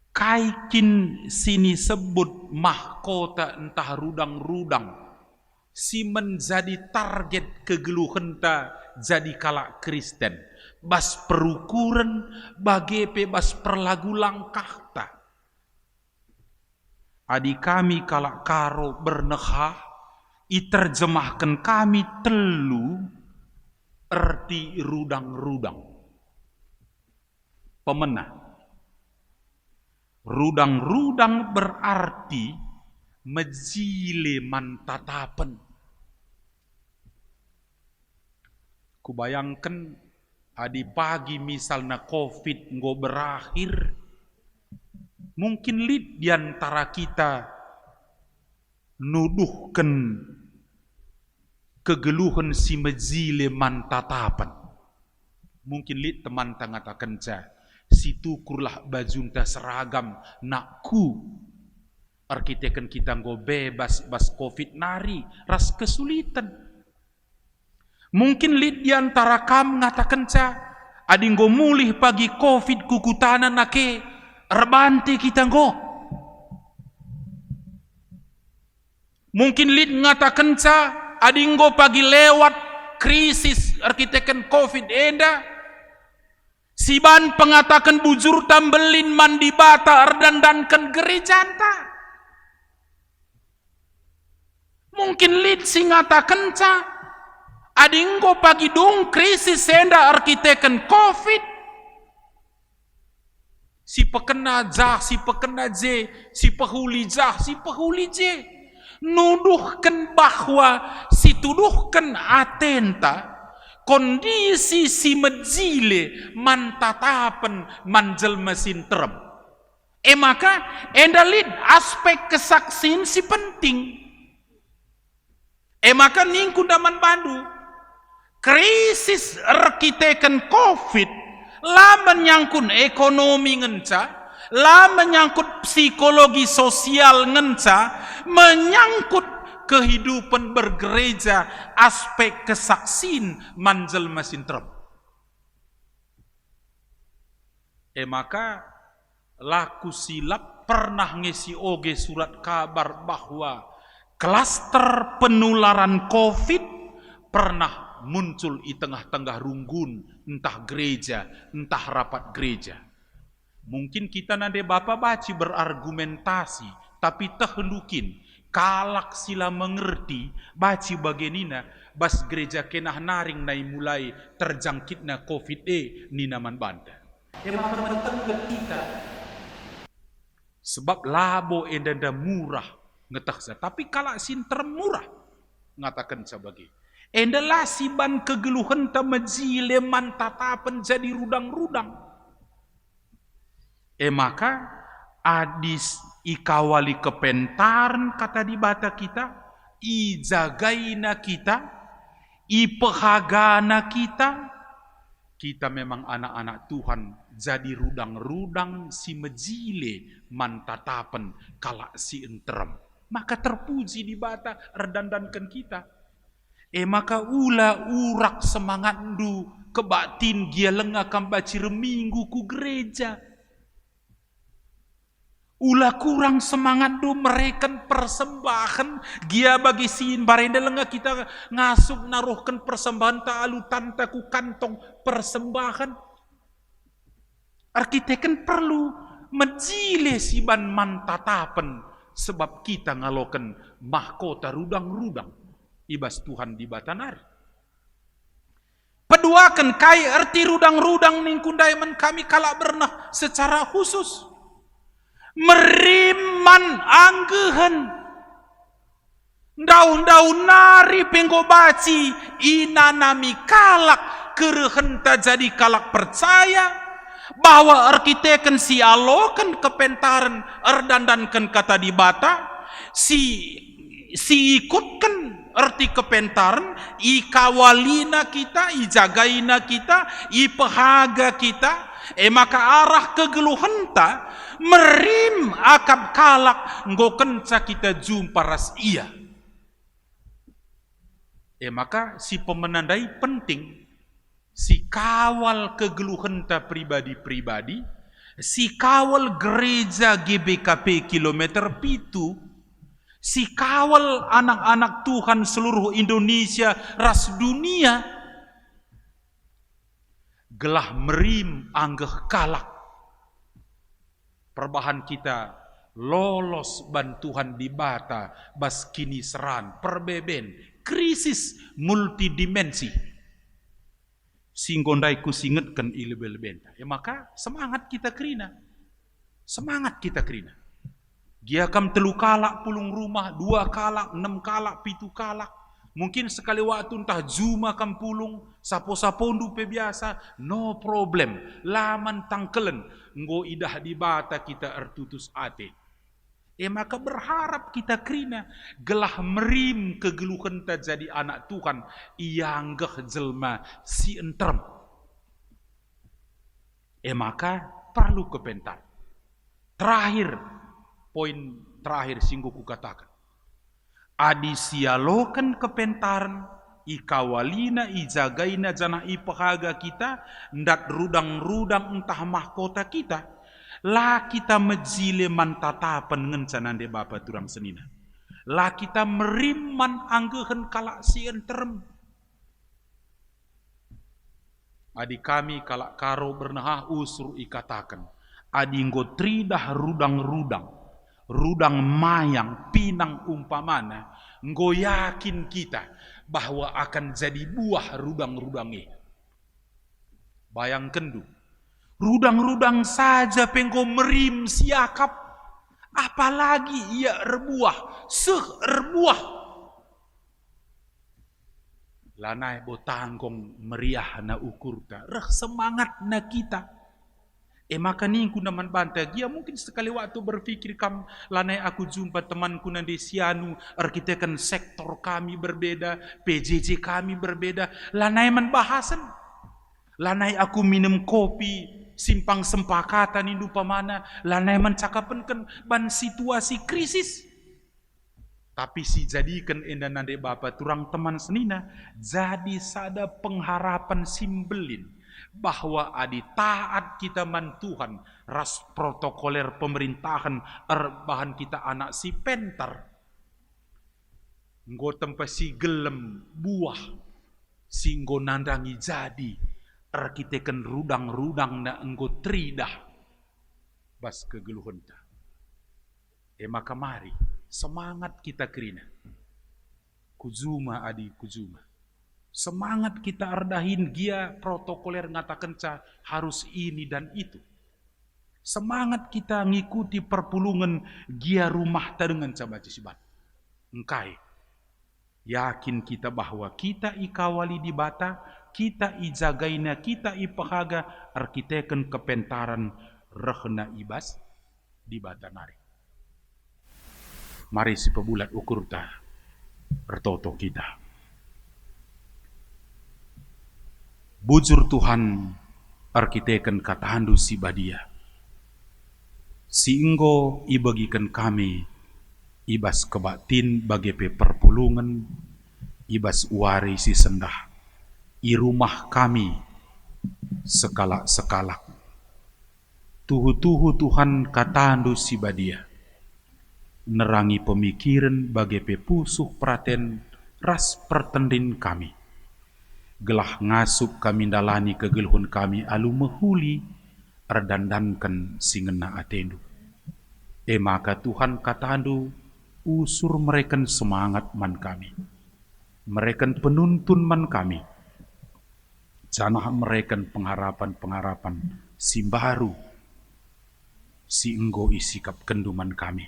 Kaikin sini sebut mahkota entah rudang-rudang. Si menjadi target kegeluhenta jadi kalak Kristen. Bas perukuran bagi bebas perlagu langkah ta. adi kami kalak karo bernekah, iterjemahkan kami telu erti rudang-rudang. Pemenah. Rudang-rudang berarti mejile mantatapen. Kubayangkan adi pagi misalnya COVID ngo berakhir, mungkin lid diantara kita nuduhkan kegeluhan si mejile mantatapen. Mungkin lid teman tangatakan si tukurlah bajunta seragam nakku. Arkiteken kita ngo bebas bas COVID nari ras kesulitan. Mungkin lid diantara kam ngatakan adi ngo mulih pagi COVID kukutana nake erbante kita ngo. Mungkin lid ngatakan adi ngo pagi lewat krisis arkiteken COVID enda. Siban pengatakan bujur tambelin mandi bata erdandankan gereja anta. Mungkin lid si ngatakan adinggo pagi dong krisis senda arkiteken COVID. Si pekena jah, si pekena je, si pehuli jah, si pehuli je. Nuduhkan bahwa si tuduhkan atenta kondisi si mejile mantatapen manjel mesin terem. Maka endalid aspek kesaksian si penting. Maka ningku daman bandu krisis arkiteken COVID lah menyangkut ekonomi ngenca, lah menyangkut psikologi sosial ngenca, menyangkut kehidupan bergereja, aspek kesaksin manjel mesin terem. Maka laku silap pernah ngisi oge surat kabar bahwa klaster penularan COVID pernah muncul di tengah-tengah runggun, entah gereja, entah rapat gereja. Mungkin kita nade Bapak baci berargumentasi, tapi tehendukin kalak sila mengerti baci bagenina bas gereja kenah naring nai mulai terjangkitna COVID nina man banda. Maka menengah kita sebab labo endanda murah ngetah, tapi kalak sin termurah ngatakan sebagai endalah siban kegeluhan tamejile mantatapen jadi rudang-rudang. Maka adis ikawali kepentaran kata di bata kita, ijagaina kita, ipehagana kita memang anak-anak Tuhan jadi rudang-rudang si mejile mantatapen kalak si enterem. Maka terpuji di bata erdandankan kita. Maka ula urak semangat ndu kebatin gia lengah kambaci reminggu ku gereja. Ula kurang semangat do mereken persembahan gia bagi sin barenda lengah kita ngasuk naruhkan persembahan ta'alu tanta ku kantong persembahan. Arkiteken perlu menjile siban mantatapen sebab kita ngaloken mahkota rudang-rudang ibas Tuhan di batanari. Peduakan kai erti rudang-rudang ningkundai men kami kalak bernah secara khusus. Meriman anggehan daun-daun nari penggo baci inanami kalak kerehenta jadi kalak percaya bahwa arkiteken si alokan kepentaran erdandankan kata di bata si ikutkan erti kepentaran ikawalina kita ijagaina kita ipehaga kita maka arah kegeluhenta merim akab kalak ngokenca kita jumpa ras iya. Maka si pemenandai penting si kawal kegeluhenta pribadi-pribadi, si kawal gereja GBKP kilometer pitu, si kawal anak-anak Tuhan seluruh Indonesia ras dunia, gelah merim anggeh kalak. Perbahan kita lolos bantuan di bata bas kini seran perbeben krisis multidimensi singgondai ku singetkan ilebel-benta. Maka semangat kita kerina. Semangat kita kerina. Dia kam 3 kalak pulung rumah, 2 kalak, 6 kalak, 7 kalak. Mungkin sekali waktu entah juma kam pulung, sapo-sapondu pe biasa, no problem. Laman tangkelen, nggo idah di bata kita ertutus ate. Maka berharap kita kerina gelah merim kegeluhan ta jadi anak Tuhan ianggeh jelma si enterem. Maka perlu kepentar. Terakhir, poin terakhir singgu ku katakan. Adi sialokan kepentaran ikawalina ijagaina jana ipahaga kita ndat rudang-rudang entah mahkota kita. La kita mejile man tatapan ngencanan de bapa turang senina. La kita meriman anggehen kalak sien terem. Adi kami kalak karo bernahah usur ikatakan. Adi nggo tridah rudang-rudang. Rudang mayang pinang umpamana. Nggo yakin kita bahwa akan jadi buah rudang-rudangnya. Bayangkan du. Rudang-rudang saja pengko merim siakap, apalagi ia erbuah, erbuah. Lanai botangkong meriah na ukurta, semangat na kita. Maka ningku naman banta, dia mungkin sekali waktu berpikir kam, lanai aku jumpa temanku nande sianu, arkitekan sektor kami berbeda, PJJ kami berbeda, lanai man bahasan. Lanai aku minum kopi, simpang sempakatan indu pamana, lanai mencakapenkan ban situasi krisis. Tapi si jadikan enda nande bapa turang teman senina, jadi sada pengharapan simbelin bahwa adi taat kita man Tuhan, ras protokoler pemerintahan bahan kita anak si pentar. Nggo tempat si gelem buah, si nggo nandangi jadi. Arkitekan rudang-rudang na enggo tridah bas kegeluhan ta. Maka mari semangat kita kerina. Kujuma adi kujuma. Semangat kita ardahin gia protokoler ngatakan ca harus ini dan itu. Semangat kita ngikuti perpulungan gia rumah ta dengan cabaci sibat. Engkai. Yakin kita bahwa kita ikawali di bata, kita ijagaina, kita ipahaga, arkiteken kepentaran rehna ibas di bata nari. Mari si pebulat ukur ta bertoto kita. Bujur Tuhan arkiteken katahandu si badia. Si enggo ibagikan kami ibas kebatin bagi perpulungan, ibas wari si sendah. I rumah kami sekalak-sekalak. Tuhu-tuhu Tuhan katandu si badia. Nerangi pemikiran bagi pepusuh praten ras pertendin kami. Gelah ngasup kami dalani kegeluhun kami alu mehuli erdandankan singena atendu. Maka Tuhan katandu usur mereken semangat man kami. Mereken penuntun man kami. Janah mereken pengharapan-pengharapan si baru, si enggo isikap kenduman kami.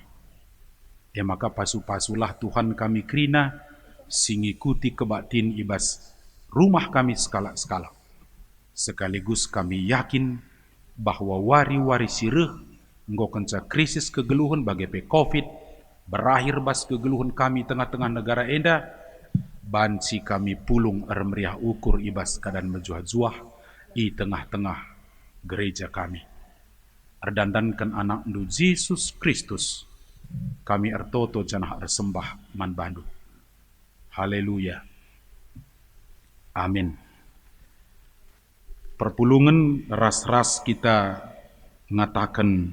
Maka pasu-pasulah Tuhan kami kerina, si ngikuti kebatin ibas rumah kami sekala-sekala. Sekaligus kami yakin bahwa wari-wari sireh enggo kenca krisis kegeluhan bagi COVID, berakhir bas kegeluhan kami tengah-tengah negara enda, banci kami pulung meriah ukur ibas kadan mejuah-juah i tengah-tengah gereja kami. Erdandankan anak ndu Yesus Kristus, kami ertoto janah ersembah man bandu. Haleluya. Amin. Perpulungan ras-ras kita ngatakan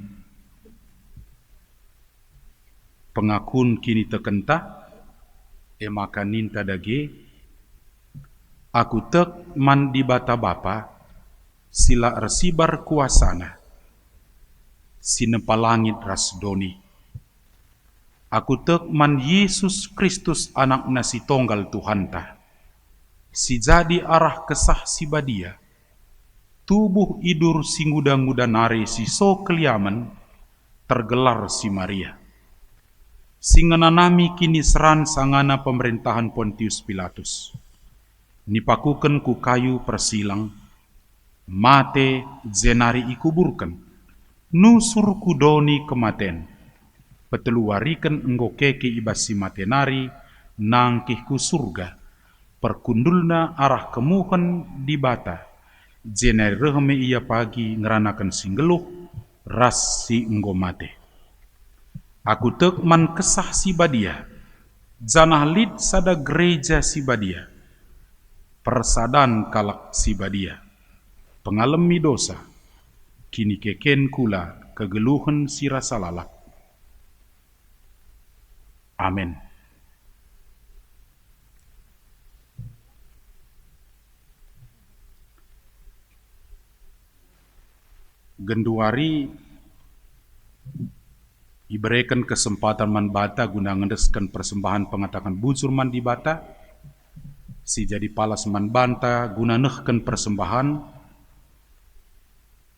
pengakun kini tekentah, maka ninta dage, aku tek man di bata bapa, sila ersibar kuasana, sinepa langit ras doni, Aku tek man Yesus Kristus anak nasi tonggal Tuhan ta. Si jadi arah kesah si badia. Tubuh idur si nguda-nguda nari si so keliaman tergelar si Maria. Singananami kini seran sangana pemerintahan Pontius Pilatus. Nipakuken ku kayu persilang, mate zenari ikuburkan, nusur kudoni kematen, peteluariken enggo keki ibas si matenari, nangkih ku surga, perkundulna arah kemuhen di bata, zenari rehme ia pagi ngeranakan singgeluh, ras si enggo mate. Aku tek man kesah si badia, janah lid sada gereja si badia, persadan kalak si badia, pengalami dosa, kini keken kula kegeluhan si rasa lalak. Amin. Genduari diberikan kesempatan man bata guna ngendeskan persembahan pengatakan bujur man di bata, si jadi palas man banta guna nehkan persembahan,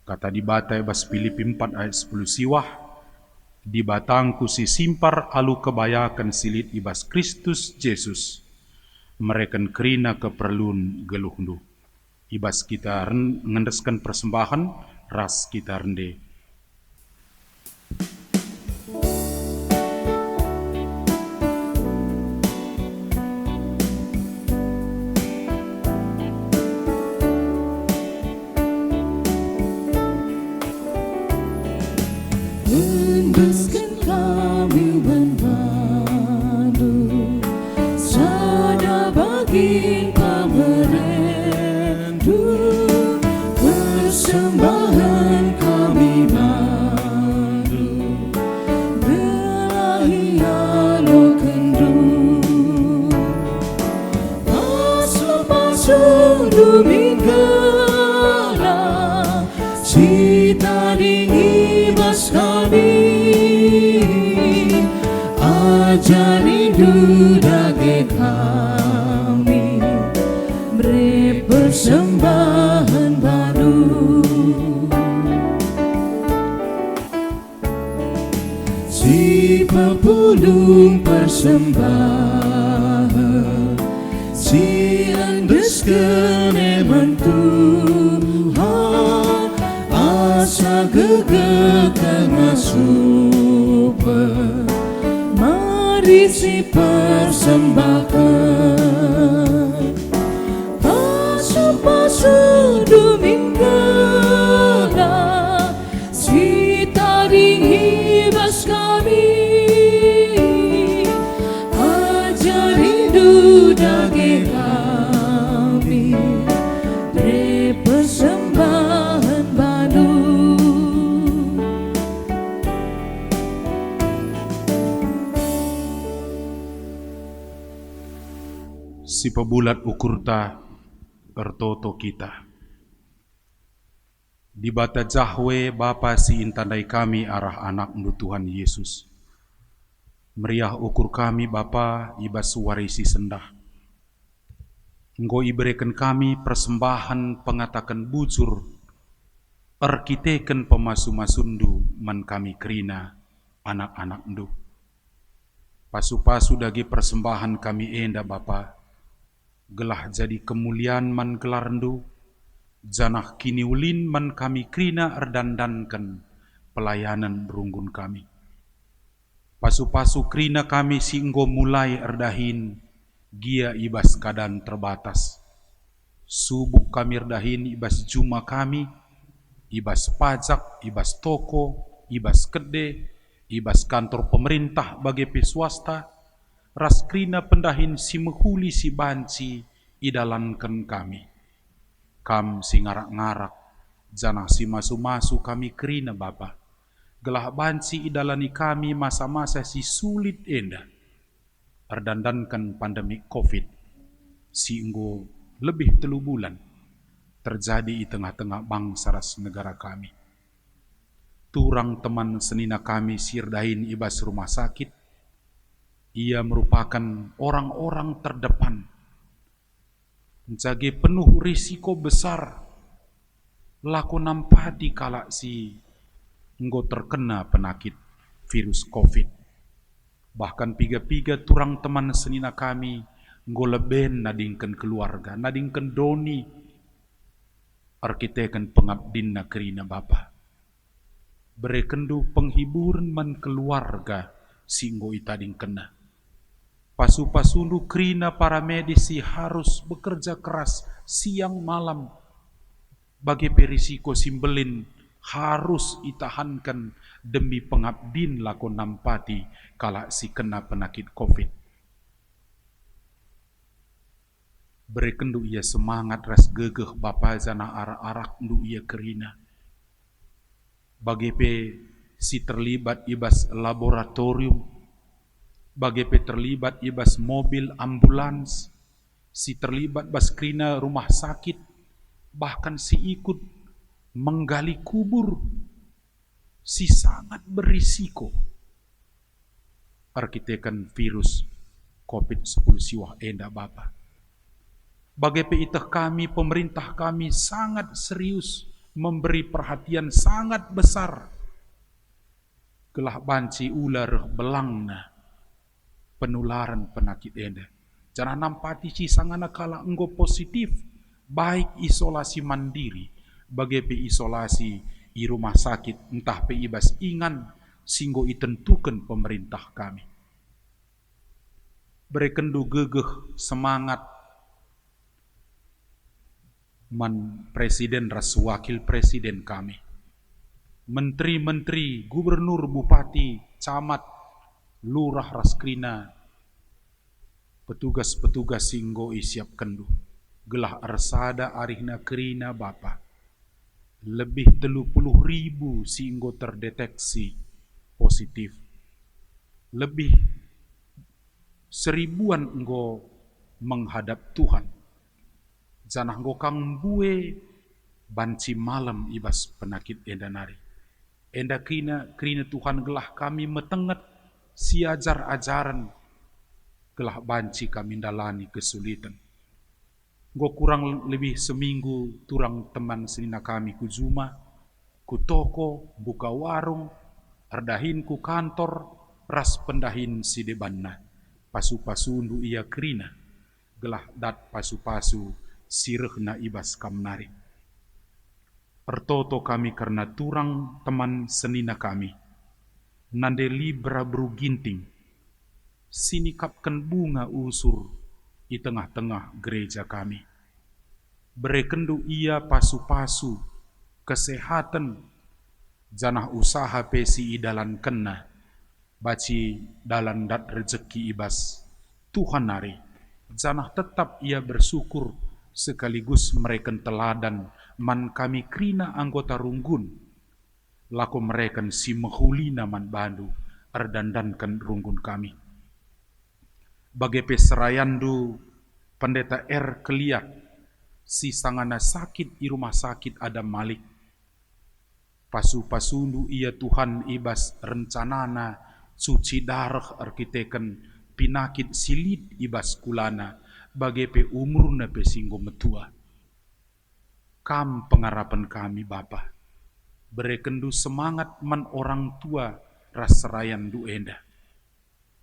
kata di bata bas Filipi 4 ayat 10 siwah, di batangku si simpar alu kebayakan silit ibas Kristus Yesus, mereken kerina keperluan geluhndu, ibas kita ngendeskan persembahan, ras kita rende. Henduskan kami bermadu, sada bagi pemerendu, persembahan kami madu, belahi alo kendu, pasu-pasu dumingala, cita dingibas kami, ajari dudage kami, beri persembahan baru, si pepulung persembahan, si andeskan eman Tuhan, asa gegekan asuper, mari si persembahkan, pasu-pasu dumingala, si taring hibas kami, ajari dudage kami, beri persembahan baru. Si pebulat ukurta ertoto kita. Di bata jahwe Bapa si intandai kami arah anak ndu Tuhan Yesus. Meriah ukur kami Bapa ibas warisi sendah. Enggo iberikan kami persembahan pengatakan bujur. Erkiteken pemasu-masundu man kami kerina anak-anak ndu. Pasu-pasu dagi persembahan kami enda Bapa. Gelah jadi kemuliaan man gelarndu, janah kini ulin man kami krina erdandankan pelayanan runggun kami. Pasu-pasu krina kami singgo mulai erdahin, gia ibas kadan terbatas. Subuk kami erdahin ibas juma kami, ibas pajak, ibas toko, ibas kede, ibas kantor pemerintah bagi swasta, ras krina pendahin si mehuli si banci idalankan kami. Kam si ngarak-ngarak, janah si masu-masu kami krina Bapa. Gelah banci idalani kami masa-masa si sulit enda. Erdandankan pandemi COVID, si enggo lebih 3 bulan terjadi di tengah-tengah bangsa ras negara kami. Turang teman senina kami sirdahin ibas rumah sakit, Ia merupakan orang-orang terdepan. Jage penuh risiko besar laku nampati kala si enggo terkena penyakit virus COVID. Bahkan piga-piga turang teman senina kami enggo leben nadingken keluarga, nadingken doni arkiteken pengabdinna kerina Bapa. Berekendu penghiburan man keluarga singgo itading kena. Pasu-pasundu kerina para medisi harus bekerja keras siang malam. Bagi perisiko simbelin harus itahankan demi pengabdin lakon nampati kala si kena penyakit COVID. Berekendu ia semangat ras gegeh Bapa zana arak-arak ndu ia kerina. Bagi pe si terlibat ibas laboratorium, bagi pe terlibat ibas mobil ambulans, si terlibat bas kerina rumah sakit, bahkan si ikut menggali kubur, si sangat berisiko arkitekan virus COVID-10 siwah enda Bapa. Bagi pe itah kami, pemerintah kami sangat serius memberi perhatian sangat besar gelah banci ular belangna penularan penyakit enda. Jangan nampati si sangana kala enggo positif, baik isolasi mandiri, bagi pe isolasi i rumah sakit, entah pe ibas ingan, singgo itentukan pemerintah kami. Berekendu gegeh semangat man presiden ras wakil presiden kami, menteri-menteri, gubernur, bupati, camat, lurah ras krina, petugas-petugas singgo isiap kendu gelah arsada arihna kerina Bapa. Lebih 30.000 singgo terdeteksi positif. Lebih 1000-an enggo menghadap Tuhan. Janah enggo kang bue banci malam ibas penyakit enda nari. Enda kerina Tuhan gelah kami metenget siajar ajaran gelah banci kami dalani kesulitan. Go kurang lebih seminggu turang teman senina kami ku Zuma, ku toko, buka warung, ardahin ku kantor, ras pendahin si debanna. Pasu-pasundu ia kerina, gelah dat pasu-pasu sirehna ibas kamnari. Ertoto kami karena turang teman senina kami, nande libra beruginting, sinikapkan bunga usur di tengah-tengah gereja kami. Berekendu ia pasu-pasu kesehatan janah usaha pesi idalan kena baci dalan dat rezeki ibas Tuhan nari. Janah tetap ia bersyukur sekaligus mereken teladan man kami krina anggota runggun laku mereken si mehulina man bandu erdandankan runggun kami. Bagi peserayandu pendeta R. Keliat, si sangana sakit di rumah sakit ada Malik. Pasu-pasundu ia Tuhan ibas rencanana suci darah arkiteken pinakit silit ibas kulana bagi pe umurna pe singgo metua. Kam pengarapan kami Bapa, berekendu semangat man orang tua raserayan du enda.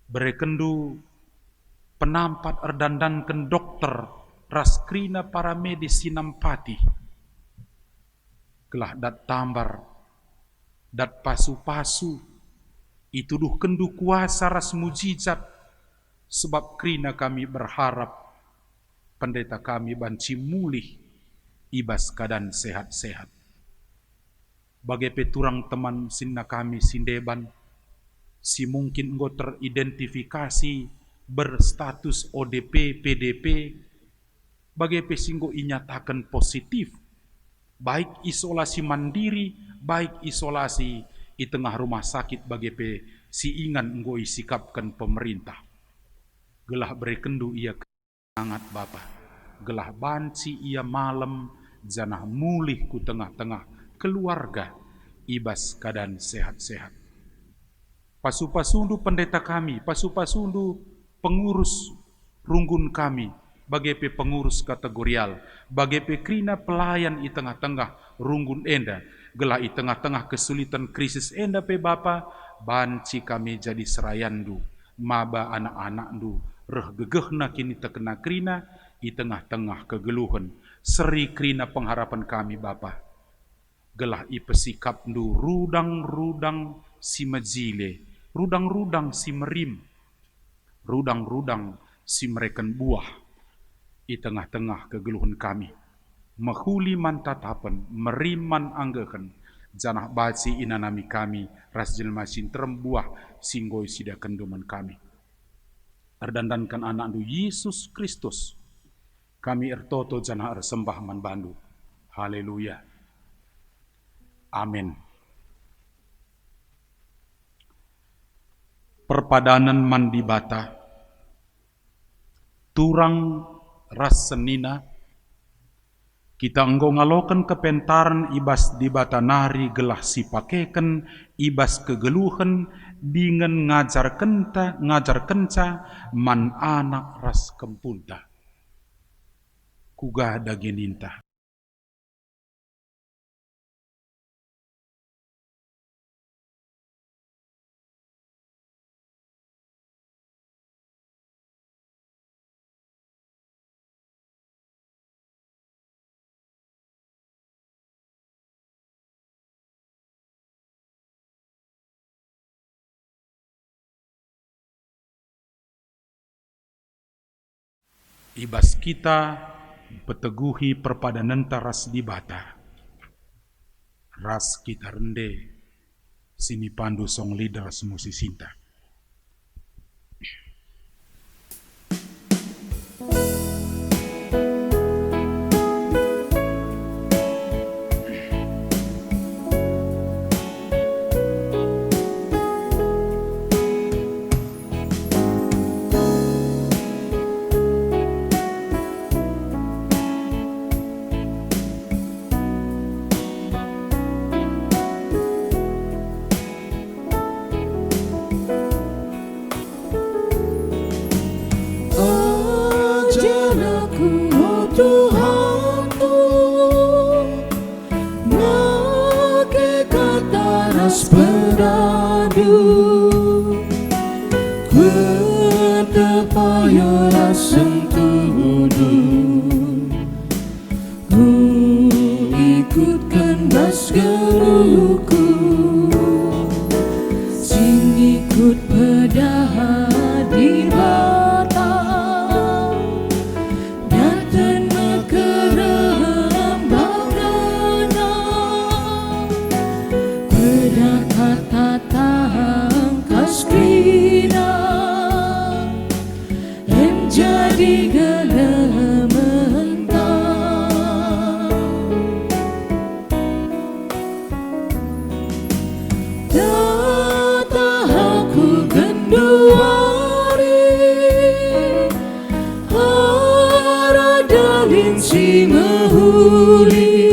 Berekendu penampat erdandankan dokter raskrina para medis sinampati gelah dat tambar dat pasu-pasu ituduh kendu kuasa ras mujizat sebab krina kami berharap pendeta kami banci mulih ibas keadaan sehat-sehat. Bagi peturang teman sinna kami sindeban si mungkin enggo teridentifikasi berstatus ODP, PDP, bagi pesinggo inyatakan positif, baik isolasi mandiri, baik isolasi di tengah rumah sakit bagi pe si ingan enggo isikapkan pemerintah. Gelah berekendu ia sangat Bapa, gelah banci ia malam janah mulih ku tengah-tengah keluarga ibas keadaan sehat-sehat. pasu-pasundu pendeta kami, pasu-pasundu pengurus runggun kami, bagai pengurus kategorial, bagai krina pelayan i tengah-tengah runggun enda, gelah i tengah-tengah kesulitan krisis enda pe Bapa, banci kami jadi serayandu, maba anak-anakdu, reh gegehna kini terkena krina, i tengah-tengah kegeluhan, seri krina pengharapan kami Bapa. Gelah i pesikapdu rudang-rudang si majile, rudang-rudang si merim, rudang-rudang si mereken buah, i tengah-tengah kegeluhan kami. Mahuli man tatapan, meriman anggehan, janah baci inanami kami, ras jelma sin terembuah, singgoi sida kenduman kami. Erdandankan anakdu Yesus Kristus, kami ertoto janah ersembah man bandu. Haleluya. Amin. Perpadanan mandi bata, turang ras senina, kita enggo ngalokan kepentaran ibas di bata nari gelah si pakeken ibas kegeluhan dengan ngajar kenca man anak ras kempunta. Kuga dageninta. Ibas kita peteguhi perpadanan ras di bata. Ras kita rende, sini pandu song leaders musisinta. Ajar aku, oh Tuhanku, make kata ras beradu, ku terpaya lasem tudu, ku ikutkan bas geruku, sing ikut pedah di bata, datang mekerem bagana, pedah kata tangkas krina, em jadi gelementang. Data aku genduari, haradalin si mehuli,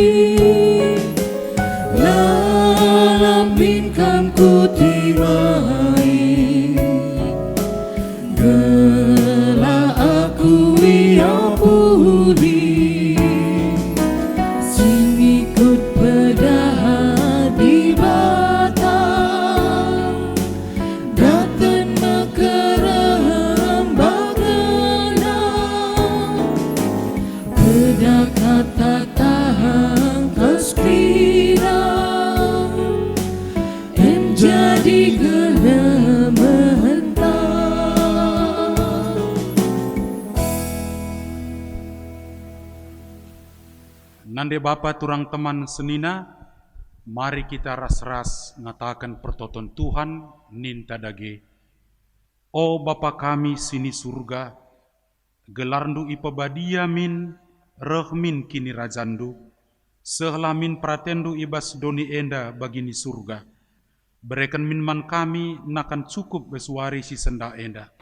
lalamin kan ku timai, gelah aku ia puli, sing ikut pedah di bata, datang mekerem bagana, pedah kata tangkas krina, em jadi gelementang. Nande Bapa turang teman senina, mari kita ras-ras ngatakan pertoton Tuhan ninta dage. O Bapa kami sini surga, gelarndu ipabadia min, rehmin kini rajandu, sehlamin pratendu ibas doni enda bagini surga. Berikan min man kami nakan cukup besuari si senda enda.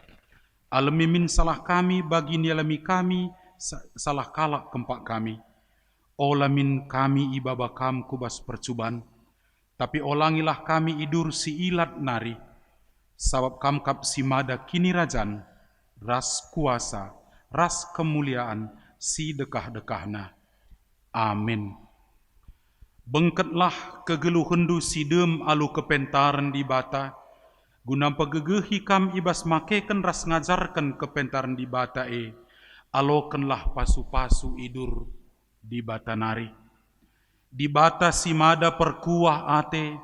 Alami min salah kami bagini alami kami salah kalak kempak kami. Olamin kami ibaba kam kubas percuban, tapi olangilah kami idur si ilat nari, Sabab kamkap simada kini rajan, ras kuasa, ras kemuliaan, si dekah-dekahna. Amin. Bengketlah kegeluhendu sidem alu kepentaran di bata, guna pegegehi kam ibas makeken ras ngajarkan kepentaran di bata alokenlah pasu-pasu idur di bata nari. Di bata simada perkuah ate,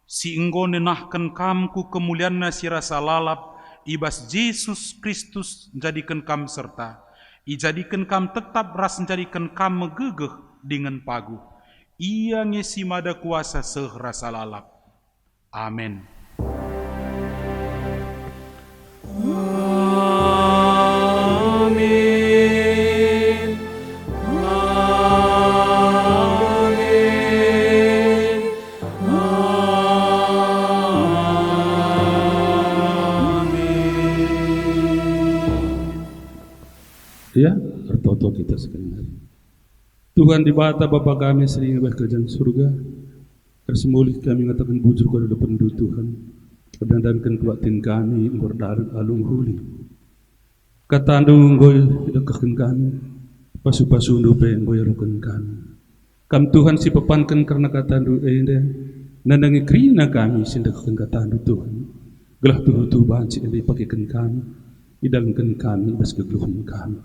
si enggo nenahken kam ku kemulianna si rasa lalap, ibas Yesus Kristus jadikan kam serta, ijadikan kam tetap ras jadikan kam megegeh dengan pagu. Ia ngesi mada kuasa seh rasa lalap. Amin. Amin. Amin. Ya, bertoto kita sekalian. Tuhan di bata Bapa kami sering berkerjaan surga, tersemulih kami ngatakan bujur kepada depan Tuhan, kedandankan kebatin kami, ngordaran alung huli. Katandung ngoy dekahkan kami, pasu-pasu nupe ngoy rokan kami. Kam Tuhan si pepankan karena katandu ende, nandangi krina kami sindakkan katandu Tuhan. Gelah tuhu banci ende pakaikan kami, idalkan kami bas kegeluhan kami.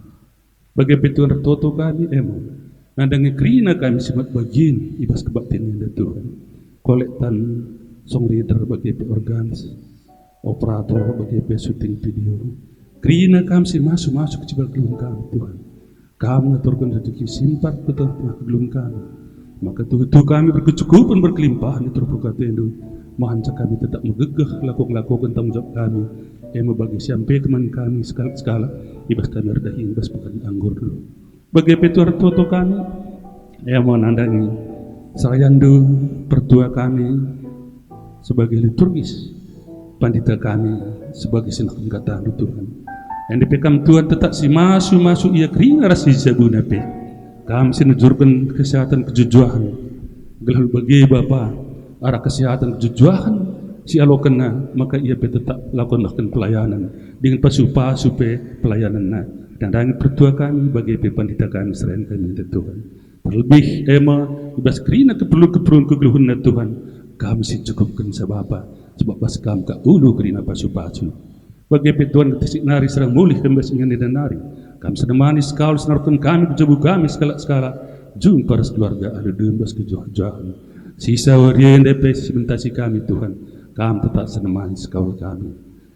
Bagi Tuhan tertoto kami emang. Nandangi krina kami simat bagian ibas kebaktian yang Tuhan. Kolektan song leader bagi organs, operator bagi syuting video. Krina kami si masuk cibal gelung kami Tuhan. Kamu ngaturkan rezeki simpat betul gelung kami. Maka Tuhan kami berkecukupan berkelimpahan itu berkata itu. Mahanca kami tetap megegeh lakukan tanggung jawab kami. Yang bagi sampai keman kami sekala ibas kami redahin ibas bukan anggur dulu. Bagi petuar toto kami, yang menandangi sayandu pertua kami sebagai liturgis, pandita kami sebagai sinakun kata Tuhan. Yang dipekam Tuhan tetap si masuk ia keringa rasi sabuna pe. Kami sinujurkan kesehatan kejujuhan. Gelah bagi Bapa arah kesehatan kejujuhan si alokena maka ia pe tetap lakukan pelayanan dengan pasu-pasu pe pelayanan dan dangi pertua kami bagi pandita kami selain kami Tuhan. Terlebih ema ibas krina keperluan kegeluhan Tuhan kami si cukupkan sabapa sebab bas kami ka ulu krina pasu-pasu. Bagi Tuhan ketisik nari serang mulih kembas ingan dan nari. Kami sedemani sekali senarkan kami kejabu kami skala jumpa ras keluarga ada dembas kejoh-johan. Sisa warian depes sementasi kami Tuhan. Kami tetap sedemani sekali kami.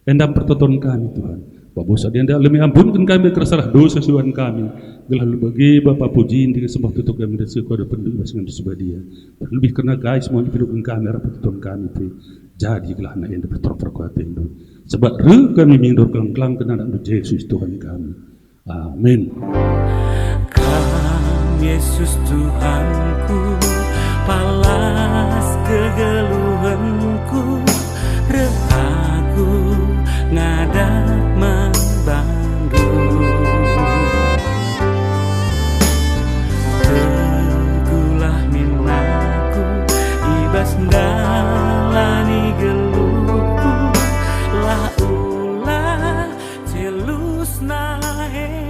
Endam pertoton kami Tuhan. Bapak saat dia lebih ampunkan kami kesalah dosa suan kami. Gelah bagi Bapak pujiin dengan sembah tutup kami dan sekolah penduduk dengan disebut dia. Terlebih karena guys mau dipilihkan kami rapat tutup kami tu. Jadi gelah nak yang berterperkuat itu. Sebab kami mindur kelang kena anak Yesus Tuhan kami. Amin. Kami Yesus Tuhanku, palas kegeluhanku, rekaku ngadap membantu. Tegulah minaku, ibas dalani geluhku, lah ulah celus nahe